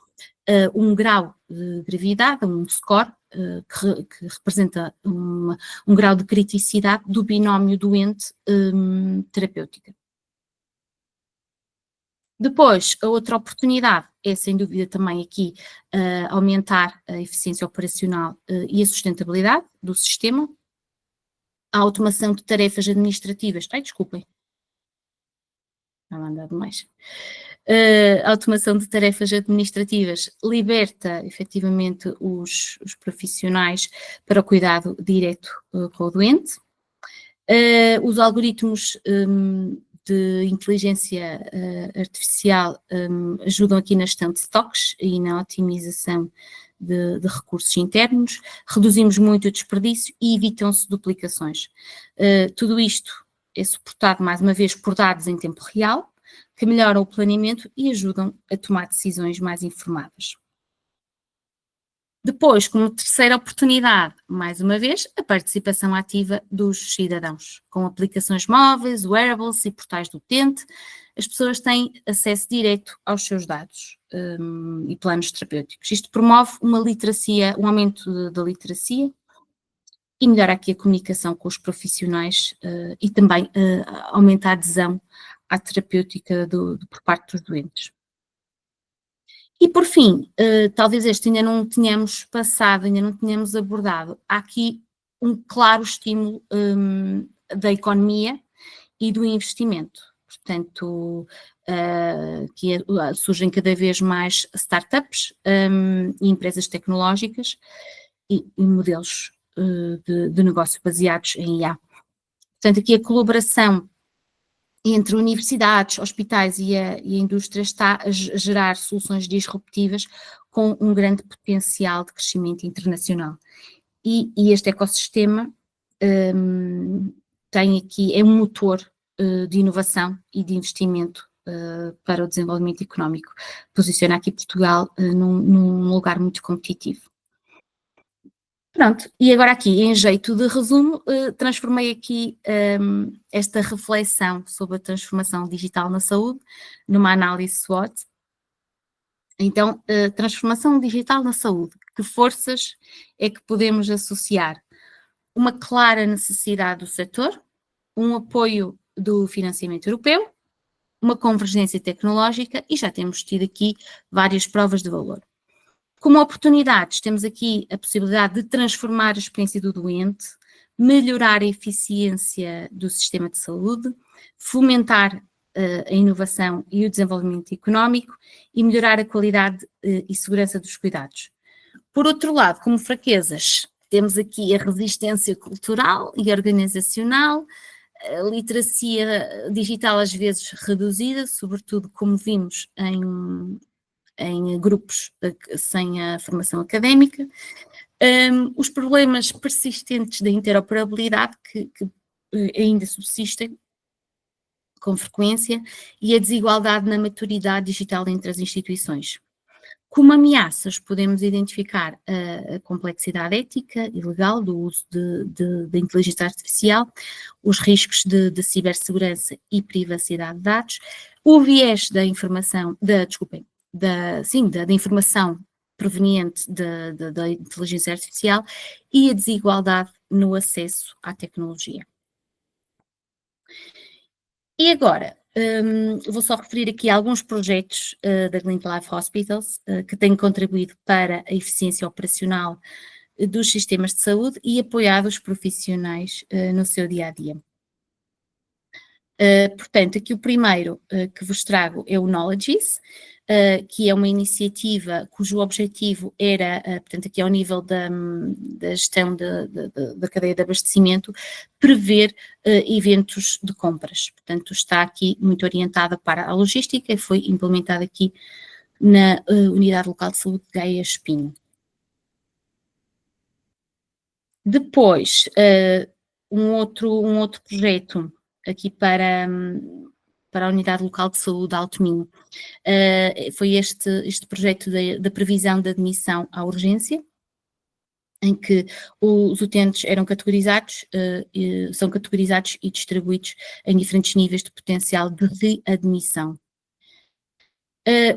um grau de gravidade, um score, que representa um grau de criticidade do binómio doente-terapêutica. Depois, a outra oportunidade é, sem dúvida, também aqui aumentar a eficiência operacional e a sustentabilidade do sistema, a automação de tarefas administrativas. Ai, desculpem. Estava a andar demais. A automação de tarefas administrativas liberta, efetivamente, os profissionais para o cuidado direto com o doente. Os algoritmos de inteligência artificial ajudam aqui na gestão de estoques e na otimização de recursos internos, reduzimos muito o desperdício e evitam-se duplicações. Tudo isto é suportado, mais uma vez, por dados em tempo real, que melhoram o planeamento e ajudam a tomar decisões mais informadas. Depois, como terceira oportunidade, mais uma vez, a participação ativa dos cidadãos. Com aplicações móveis, wearables e portais do utente, as pessoas têm acesso direto aos seus dados e planos terapêuticos. Isto promove uma literacia, um aumento da literacia e melhora aqui a comunicação com os profissionais e também aumenta a adesão à terapêutica por parte dos doentes. E por fim, talvez este ainda não tínhamos passado, ainda não tínhamos abordado, há aqui um claro estímulo da economia e do investimento. Portanto, surgem cada vez mais startups e empresas tecnológicas e modelos de negócio baseados em IA. Portanto, aqui a colaboração entre universidades, hospitais e a indústria está a gerar soluções disruptivas com um grande potencial de crescimento internacional. E este ecossistema tem aqui, é um motor de inovação e de investimento para o desenvolvimento económico. Posiciona aqui Portugal num lugar muito competitivo. Pronto, e agora aqui, em jeito de resumo, transformei aqui esta reflexão sobre a transformação digital na saúde numa análise SWOT. Então, transformação digital na saúde, que forças é que podemos associar? Uma clara necessidade do setor, um apoio do financiamento europeu, uma convergência tecnológica e já temos tido aqui várias provas de valor. Como oportunidades, temos aqui a possibilidade de transformar a experiência do doente, melhorar a eficiência do sistema de saúde, fomentar a inovação e o desenvolvimento económico e melhorar a qualidade e segurança dos cuidados. Por outro lado, como fraquezas, temos aqui a resistência cultural e organizacional, a literacia digital às vezes reduzida, sobretudo como vimos em grupos sem a formação académica, os problemas persistentes da interoperabilidade que ainda subsistem com frequência e a desigualdade na maturidade digital entre as instituições. Como ameaças, podemos identificar a complexidade ética e legal do uso da inteligência artificial, os riscos de cibersegurança e privacidade de dados, o viés da informação, da informação proveniente da inteligência artificial e a desigualdade no acesso à tecnologia. E agora, vou só referir aqui alguns projetos da Clinical Life Hospitals que têm contribuído para a eficiência operacional dos sistemas de saúde e apoiado os profissionais no seu dia-a-dia. Portanto, aqui o primeiro que vos trago é o Knowledges, que é uma iniciativa cujo objetivo era, portanto, aqui ao nível da gestão da cadeia de abastecimento, prever eventos de compras. Portanto, está aqui muito orientada para a logística e foi implementada aqui na Unidade Local de Saúde de Gaia Espinho. Depois, um outro projeto aqui para a Unidade Local de Saúde de Alto Minho, foi este projeto da previsão da admissão à urgência, em que os utentes eram categorizados, são categorizados e distribuídos em diferentes níveis de potencial de readmissão.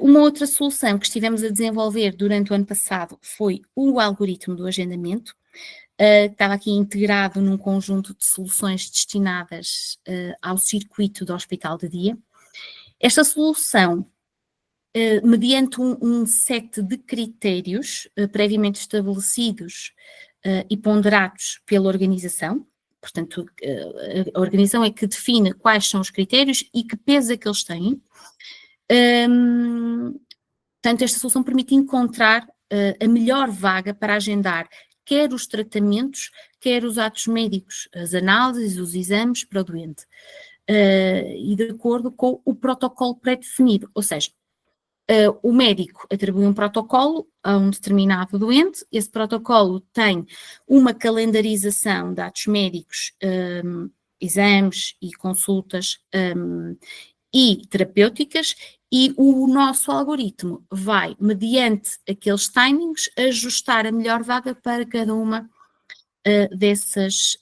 Uma outra solução que estivemos a desenvolver durante o ano passado foi o algoritmo do agendamento, que estava aqui integrado num conjunto de soluções destinadas ao circuito do hospital de dia. Esta solução, mediante um set de critérios previamente estabelecidos e ponderados pela organização, portanto, a organização é que define quais são os critérios e que peso é que eles têm. Portanto, esta solução permite encontrar a melhor vaga para agendar quer os tratamentos, quer os atos médicos, as análises, os exames para o doente, e de acordo com o protocolo pré-definido, ou seja, o médico atribui um protocolo a um determinado doente, esse protocolo tem uma calendarização de atos médicos, exames e consultas e terapêuticas, e o nosso algoritmo vai, mediante aqueles timings, ajustar a melhor vaga para cada uma desses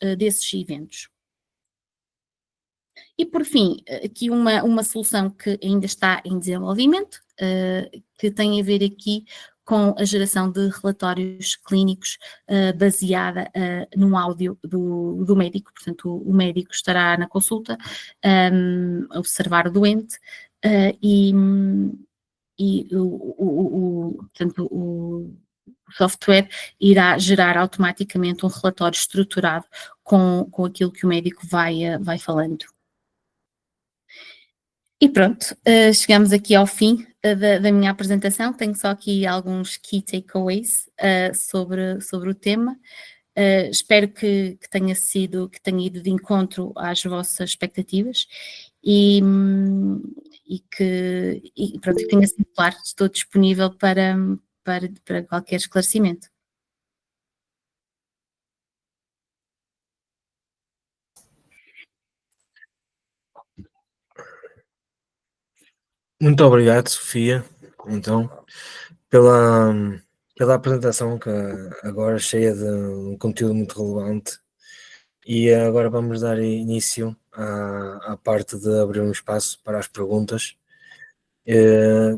eventos. E por fim, aqui uma solução que ainda está em desenvolvimento, que tem a ver aqui com a geração de relatórios clínicos baseada num áudio do médico. Portanto, o médico estará na consulta a observar o doente e portanto, o software irá gerar automaticamente um relatório estruturado com aquilo que o médico vai falando. E pronto, chegamos aqui ao fim da minha apresentação. Tenho só aqui alguns key takeaways sobre o tema. Espero que tenha ido de encontro às vossas expectativas e pronto, que tenha sido claro. Estou disponível para qualquer esclarecimento. Muito obrigado, Sofia, então, pela apresentação, que agora cheia de um conteúdo muito relevante. E agora vamos dar início à parte de abrir um espaço para as perguntas.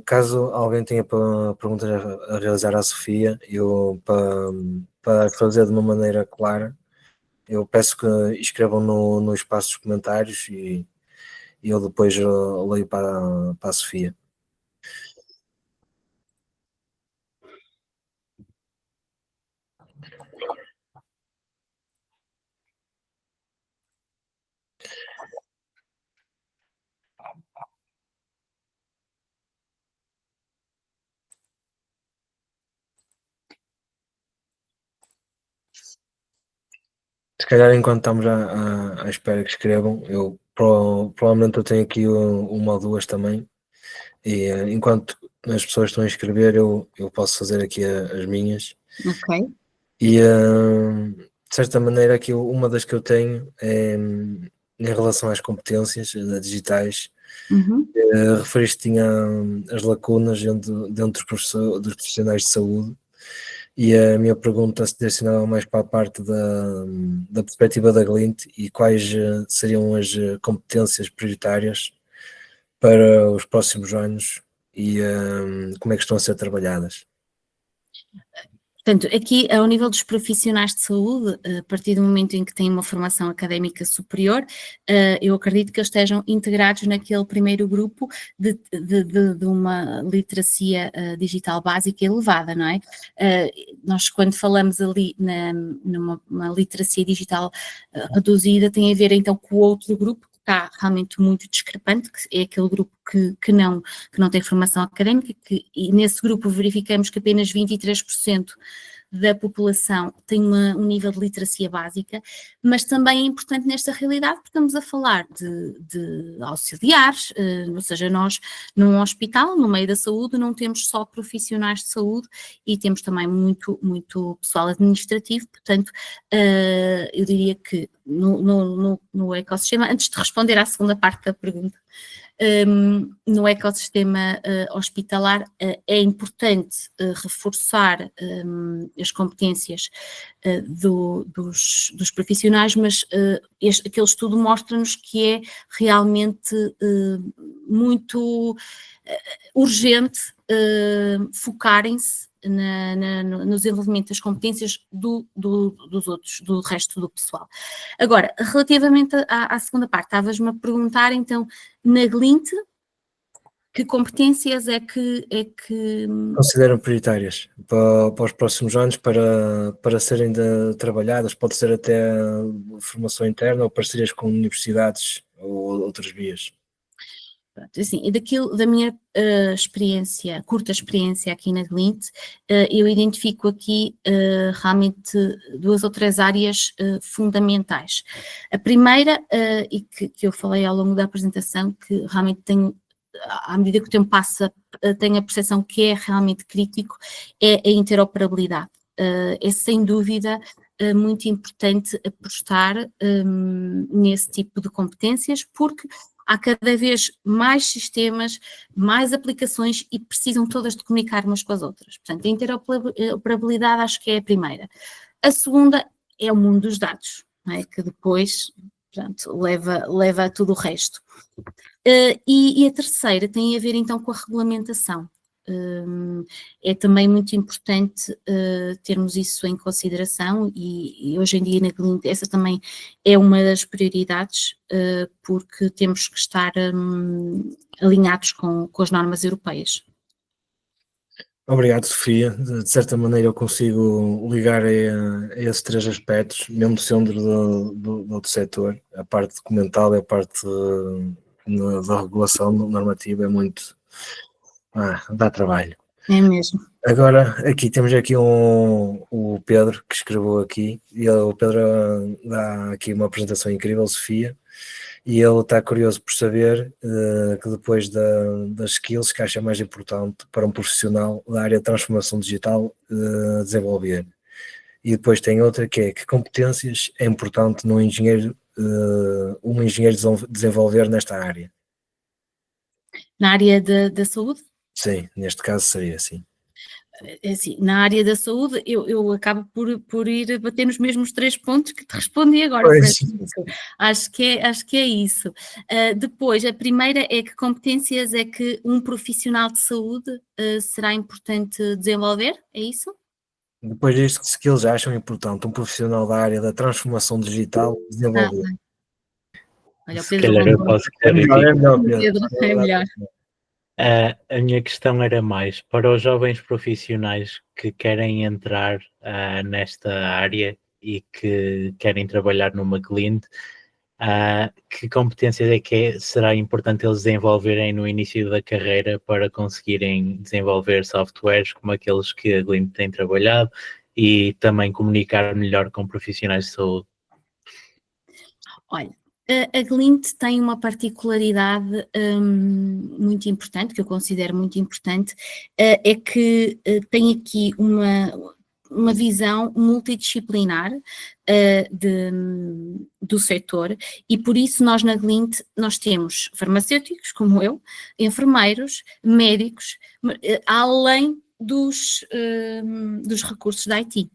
Caso alguém tenha perguntas a realizar à Sofia, eu, para fazer de uma maneira clara, eu peço que escrevam no espaço dos comentários e eu depois leio para a Sofia. Se calhar, enquanto estamos à espera que escrevam, eu provavelmente eu tenho aqui uma ou duas também, e enquanto as pessoas estão a escrever, eu posso fazer aqui as minhas. Ok. E de certa maneira, aqui uma das que eu tenho é em relação às competências digitais. Referiste que tinha as lacunas dentro dos profissionais de saúde. E a minha pergunta se direcionava mais para a parte da perspectiva da Glint e quais seriam as competências prioritárias para os próximos anos e como é que estão a ser trabalhadas. Portanto, aqui ao nível dos profissionais de saúde, a partir do momento em que têm uma formação académica superior, eu acredito que eles estejam integrados naquele primeiro grupo de uma literacia digital básica elevada, não é? Nós, quando falamos ali numa literacia digital reduzida, tem a ver então com o outro grupo, que está realmente muito discrepante, que é aquele grupo que não tem formação académica, e nesse grupo verificamos que apenas 23% da população tem um nível de literacia básica, mas também é importante nesta realidade porque estamos a falar de auxiliares, ou seja, nós num hospital, no meio da saúde, não temos só profissionais de saúde e temos também muito pessoal administrativo, portanto, eu diria que no ecossistema, antes de responder à segunda parte da pergunta, no ecossistema hospitalar é importante reforçar as competências dos profissionais, mas aquele estudo mostra-nos que é realmente muito urgente focarem-se no desenvolvimento das competências dos outros, do resto do pessoal. Agora, relativamente à segunda parte, estavas-me a perguntar, então, na Glint, que competências é que consideram prioritárias para os próximos anos para serem trabalhadas? Pode ser até formação interna ou parcerias com universidades ou outras vias? Assim, da minha experiência, curta experiência aqui na Glint, eu identifico aqui realmente 2 ou 3 áreas fundamentais. A primeira, e que eu falei ao longo da apresentação, que realmente tenho, à medida que o tempo passa, tenho a percepção que é realmente crítico, é a interoperabilidade. É sem dúvida muito importante apostar nesse tipo de competências, porque há cada vez mais sistemas, mais aplicações e precisam todas de comunicar umas com as outras. Portanto, a interoperabilidade acho que é a primeira. A segunda é o mundo dos dados, não é? Que depois, portanto, leva a tudo o resto. E a terceira tem a ver então com a regulamentação. É também muito importante termos isso em consideração e hoje em dia na Glint essa também é uma das prioridades porque temos que estar alinhados com as normas europeias. Obrigado, Sofia. De certa maneira eu consigo ligar a esses 3 aspectos, mesmo sendo do outro setor. A parte documental e a parte da regulação normativa é muito... dá trabalho. É mesmo. Agora, temos aqui o Pedro, que escreveu aqui, e o Pedro dá aqui uma apresentação incrível, Sofia, e ele está curioso por saber que depois das skills que acha mais importante para um profissional da área de transformação digital desenvolver. E depois tem outra que é: que competências é importante um engenheiro desenvolver nesta área? Na área da saúde? Sim, neste caso seria assim. Assim, na área da saúde, eu acabo por ir bater nos mesmos 3 pontos que te respondi agora, Francisco. Acho que é isso. Depois, a primeira é: que competências é que um profissional de saúde será importante desenvolver? É isso? Depois disto, que eles acham importante um profissional da área da transformação digital desenvolver. Olha, o Se Pedro calhar eu posso clarificar. É melhor, Pedro. Pedro, é melhor. A minha questão era mais para os jovens profissionais que querem entrar nesta área e que querem trabalhar numa Glint, que competências é que será importante eles desenvolverem no início da carreira para conseguirem desenvolver softwares como aqueles que a Glint tem trabalhado e também comunicar melhor com profissionais de saúde? Olha, a Glint tem uma particularidade muito importante, que eu considero muito importante, é que tem aqui uma visão multidisciplinar do setor, e por isso nós na Glint nós temos farmacêuticos, como eu, enfermeiros, médicos, além dos recursos da IT.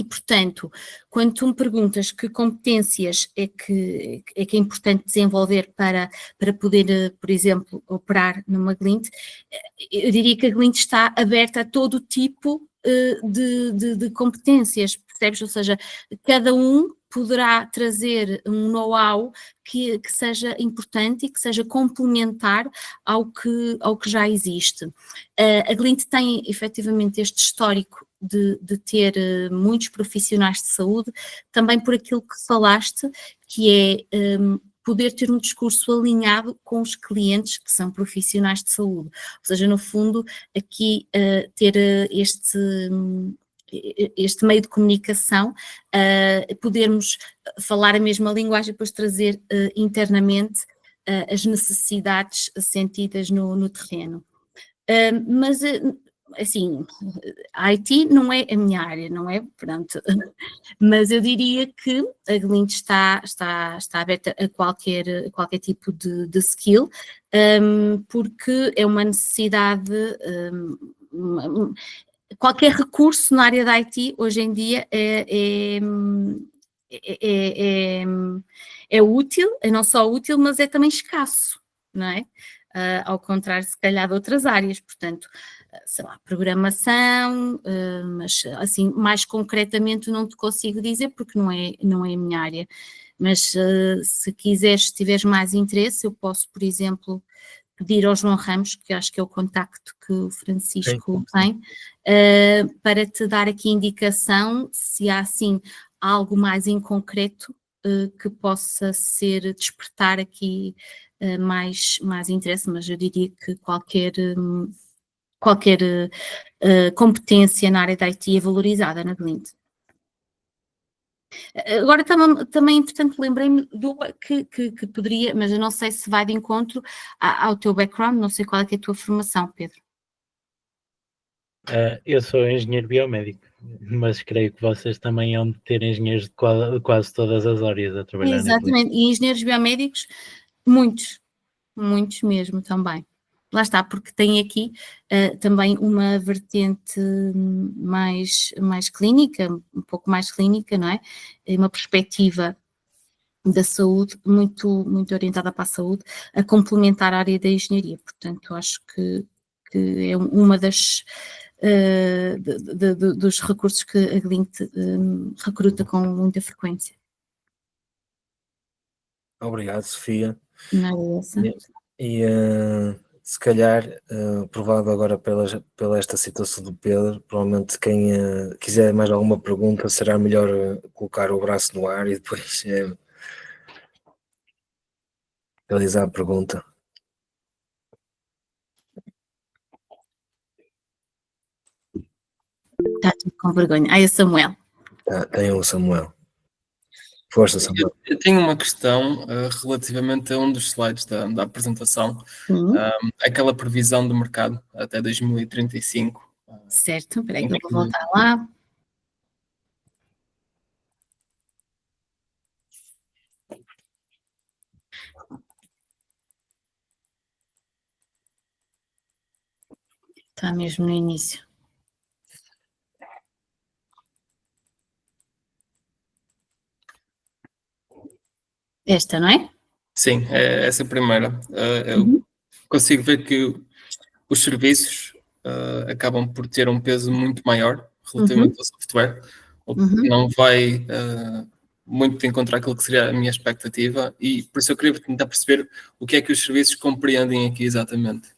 Portanto, quando tu me perguntas que competências é que é importante desenvolver para poder, por exemplo, operar numa Glint, eu diria que a Glint está aberta a todo tipo de competências, percebes? Ou seja, cada um poderá trazer um know-how que seja importante e que seja complementar ao que já existe. A Glint tem efetivamente este histórico de ter muitos profissionais de saúde, também por aquilo que falaste, que é poder ter um discurso alinhado com os clientes que são profissionais de saúde. Ou seja, no fundo, aqui ter este meio de comunicação, podermos falar a mesma linguagem e depois trazer internamente as necessidades sentidas no terreno. Mas, assim, a IT não é a minha área, não é? Pronto. Mas eu diria que a Glint está aberta a qualquer tipo de skill, porque é uma necessidade, qualquer recurso na área da IT hoje em dia é útil, é não só útil, mas é também escasso, não é? ao contrário, se calhar, de outras áreas, portanto, sei lá, programação, mas assim, mais concretamente não te consigo dizer porque não é a minha área, mas se quiseres, se tiveres mais interesse, eu posso, por exemplo, pedir ao João Ramos, que acho que é o contacto que o Francisco tem, para te dar aqui indicação se há assim algo mais em concreto que possa despertar aqui mais interesse, mas eu diria que qualquer competência na área da IT é valorizada na Glint. Agora também, entretanto, lembrei-me que poderia, mas eu não sei se vai de encontro ao teu background, não sei qual é que é a tua formação, Pedro. Eu sou engenheiro biomédico, mas creio que vocês também hão de ter engenheiros de quase todas as áreas a trabalhar na Glint. Exatamente, e engenheiros biomédicos, muitos mesmo também. Lá está, porque tem aqui também uma vertente mais clínica, um pouco mais clínica, não é? Uma perspectiva da saúde muito orientada para a saúde, a complementar a área da engenharia. Portanto, acho que é uma das dos recursos que a Glint recruta com muita frequência. Obrigado, Sofia. Não é essa? E se calhar, provado agora pela esta situação do Pedro, provavelmente quem quiser mais alguma pergunta, será melhor colocar o braço no ar e depois realizar a pergunta. Está tudo com vergonha. Ai, Samuel. Tem o Samuel. Força, Samuel. Eu tenho uma questão relativamente a um dos slides da apresentação, aquela previsão do mercado até 2035. Certo, espera aí que eu vou voltar lá. Está mesmo no início. Esta, não é? Sim, é essa primeira. Eu consigo ver que os serviços acabam por ter um peso muito maior relativamente ao software, não vai muito de encontrar aquilo que seria a minha expectativa, e por isso eu queria tentar perceber o que é que os serviços compreendem aqui exatamente.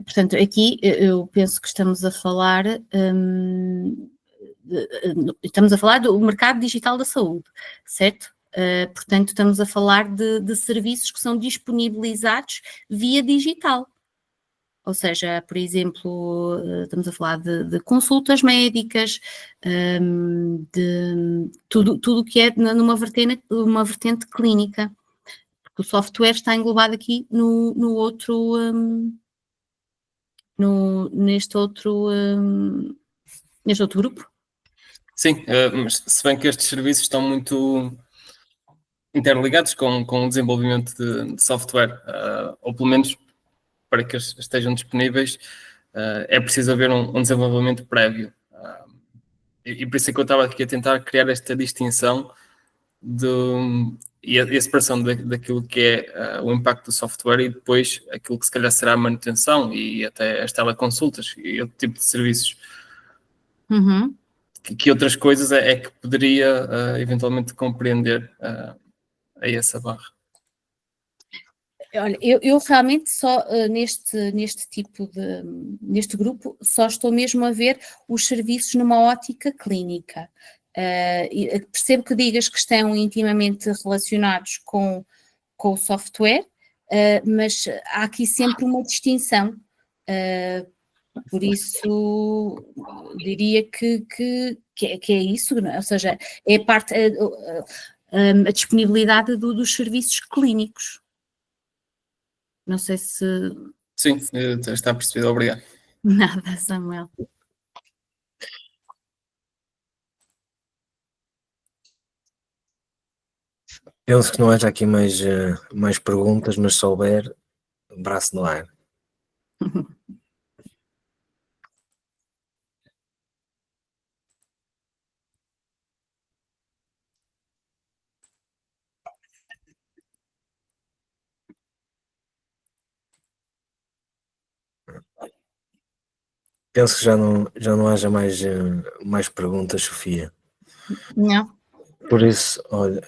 Portanto, aqui eu penso que estamos a falar do mercado digital da saúde, certo? Portanto, estamos a falar de serviços que são disponibilizados via digital. Ou seja, por exemplo, estamos a falar de consultas médicas, de tudo que é numa vertente clínica. Porque o software está englobado aqui neste outro grupo. Sim, mas se bem que estes serviços estão muito interligados com o desenvolvimento de software, ou pelo menos para que estejam disponíveis, é preciso haver um desenvolvimento prévio. E por isso é que eu estava aqui a tentar criar esta distinção e a separação daquilo que é o impacto do software e depois aquilo que se calhar será a manutenção e até as teleconsultas e outro tipo de serviços. Que outras coisas é que poderia eventualmente compreender a essa barra? Olha, eu realmente só neste grupo só estou mesmo a ver os serviços numa ótica clínica. Percebo que digas que estão intimamente relacionados com o software, mas há aqui sempre uma distinção. Por isso diria que é isso, não é? Ou seja, é a disponibilidade dos serviços clínicos. Não sei se... Sim, está percebido, obrigado. Nada, Samuel. Penso que não haja aqui mais perguntas, mas se houver, braço no ar. penso que já não haja mais perguntas, Sofia. Não. Por isso, olha,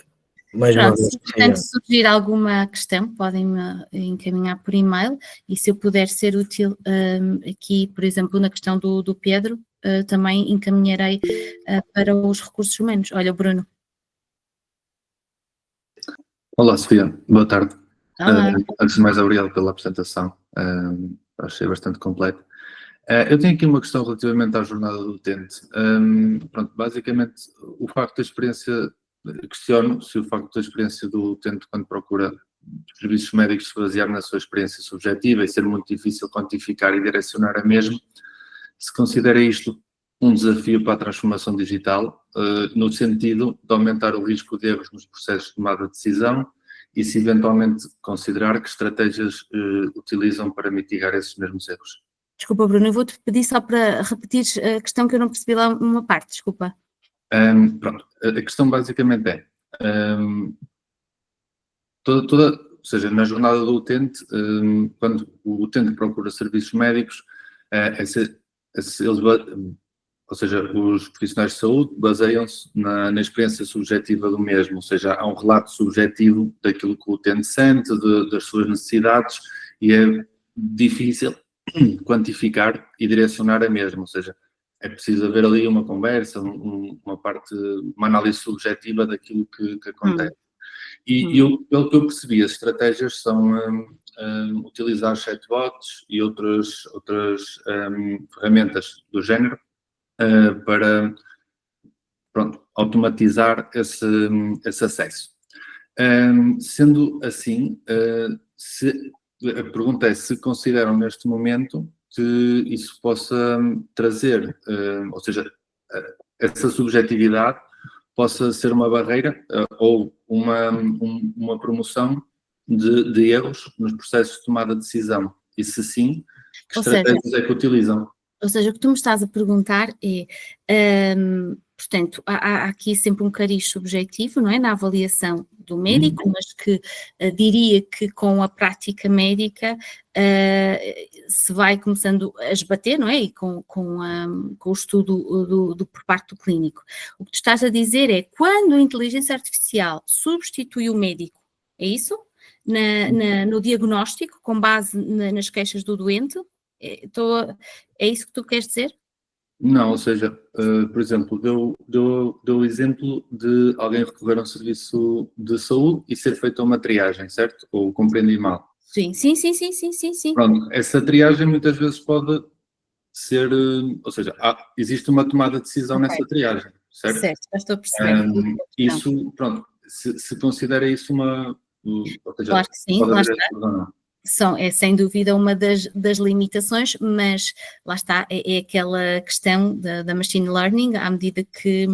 mais uma vez, Se portanto surgir alguma questão, podem-me encaminhar por e-mail, e se eu puder ser útil aqui, por exemplo, na questão do Pedro, também encaminharei para os recursos humanos. Olha, Bruno. Olá, Sofia, boa tarde. Olá. Antes de mais, obrigado pela apresentação, achei bastante completo. Eu tenho aqui uma questão relativamente à jornada do utente. Pronto, basicamente, o facto da experiência, questiono se o facto da experiência do utente quando procura serviços médicos se basear na sua experiência subjetiva e ser muito difícil quantificar e direcionar a mesma, se considera isto um desafio para a transformação digital, no sentido de aumentar o risco de erros nos processos de tomada de decisão e se eventualmente considerar que estratégias utilizam para mitigar esses mesmos erros. Desculpa, Bruno, eu vou-te pedir só para repetir a questão que eu não percebi lá uma parte, desculpa. Pronto, a questão basicamente é, ou seja, na jornada do utente, quando o utente procura serviços médicos, ou seja, os profissionais de saúde baseiam-se na experiência subjetiva do mesmo, ou seja, há um relato subjetivo daquilo que o utente sente, das suas necessidades, e é difícil quantificar e direcionar a mesma, ou seja, é preciso haver ali uma conversa, uma análise subjetiva daquilo que acontece. E pelo que eu percebi, as estratégias são utilizar chatbots e outras ferramentas do género para, pronto, automatizar esse acesso. Sendo assim, a pergunta é se consideram neste momento que isso possa trazer, ou seja, essa subjetividade possa ser uma barreira ou uma promoção de erros nos processos de tomada de decisão. E se sim, que estratégias é que utilizam? Ou seja, o que tu me estás a perguntar é, portanto, há aqui sempre um cariz subjetivo, não é, na avaliação do médico, mas que diria que com a prática médica se vai começando a esbater, não é, e com o estudo por parte do clínico. O que tu estás a dizer é, quando a inteligência artificial substitui o médico, é isso? No diagnóstico, com base nas queixas do doente? É isso que tu queres dizer? Não, ou seja, por exemplo, deu o exemplo de alguém recorrer a um serviço de saúde e ser feita uma triagem, certo? Ou compreendi mal? Sim. Pronto, essa triagem muitas vezes pode ser, ou seja, existe uma tomada de decisão nessa triagem, certo? Certo, já estou a perceber. Isso, pronto, se considera isso uma... Ou seja, claro que sim, lá está. É sem dúvida uma das limitações, mas lá está, é aquela questão da machine learning, à medida que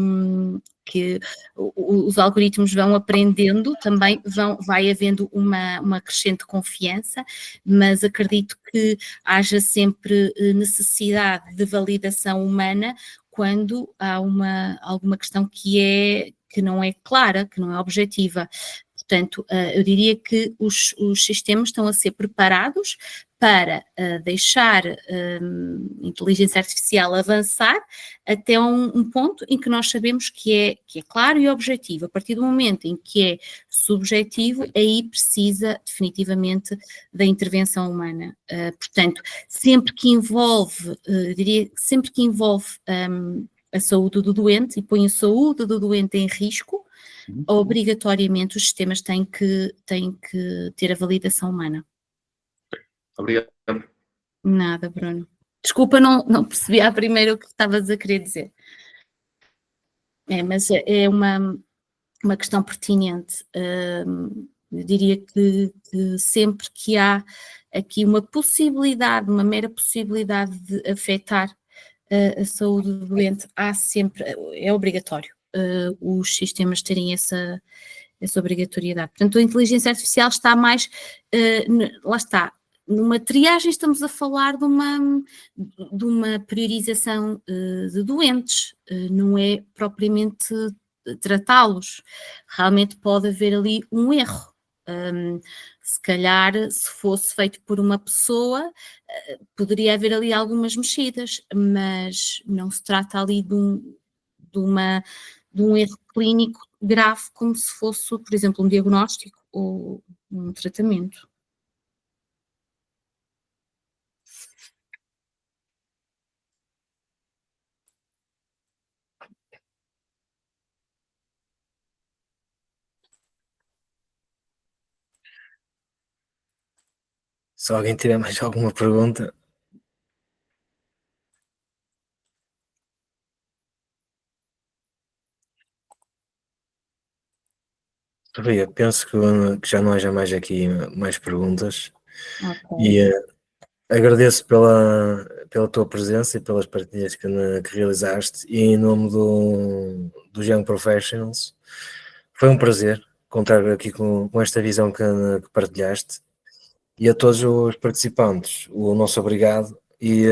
os algoritmos vão aprendendo, também vai havendo uma crescente confiança, mas acredito que haja sempre necessidade de validação humana quando há alguma questão que não é clara, que não é objetiva. Portanto, eu diria que os sistemas estão a ser preparados para deixar a inteligência artificial avançar até um ponto em que nós sabemos que é claro e objetivo. A partir do momento em que é subjetivo, aí precisa definitivamente da intervenção humana. Portanto, sempre que envolve, a saúde do doente e põe a saúde do doente em risco, obrigatoriamente os sistemas têm que ter a validação humana. Obrigado. Nada, Bruno. Desculpa, não percebi à primeira o que estavas a querer dizer. Mas é uma questão pertinente. Eu diria que sempre que há aqui uma mera possibilidade de afetar a saúde do doente, é obrigatório os sistemas terem essa obrigatoriedade. Portanto, a inteligência artificial está mais, lá está, numa triagem estamos a falar de uma priorização de doentes, não é propriamente tratá-los. Realmente pode haver ali um erro. Se calhar, se fosse feito por uma pessoa, poderia haver ali algumas mexidas, mas não se trata ali de um erro clínico grave, como se fosse, por exemplo, um diagnóstico ou um tratamento. Se alguém tiver mais alguma pergunta. Sofia, penso que já não haja mais aqui mais perguntas. Okay. E agradeço pela tua presença e pelas partilhas que realizaste, e em nome dos Young Professionals foi um prazer contar aqui com esta visão que partilhaste, e a todos os participantes o nosso obrigado, e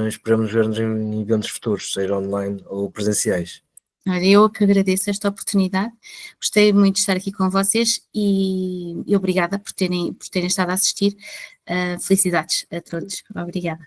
esperamos ver-nos em eventos futuros, seja online ou presenciais. Olha, eu que agradeço esta oportunidade, gostei muito de estar aqui com vocês e obrigada por terem estado a assistir. Felicidades a todos, obrigada.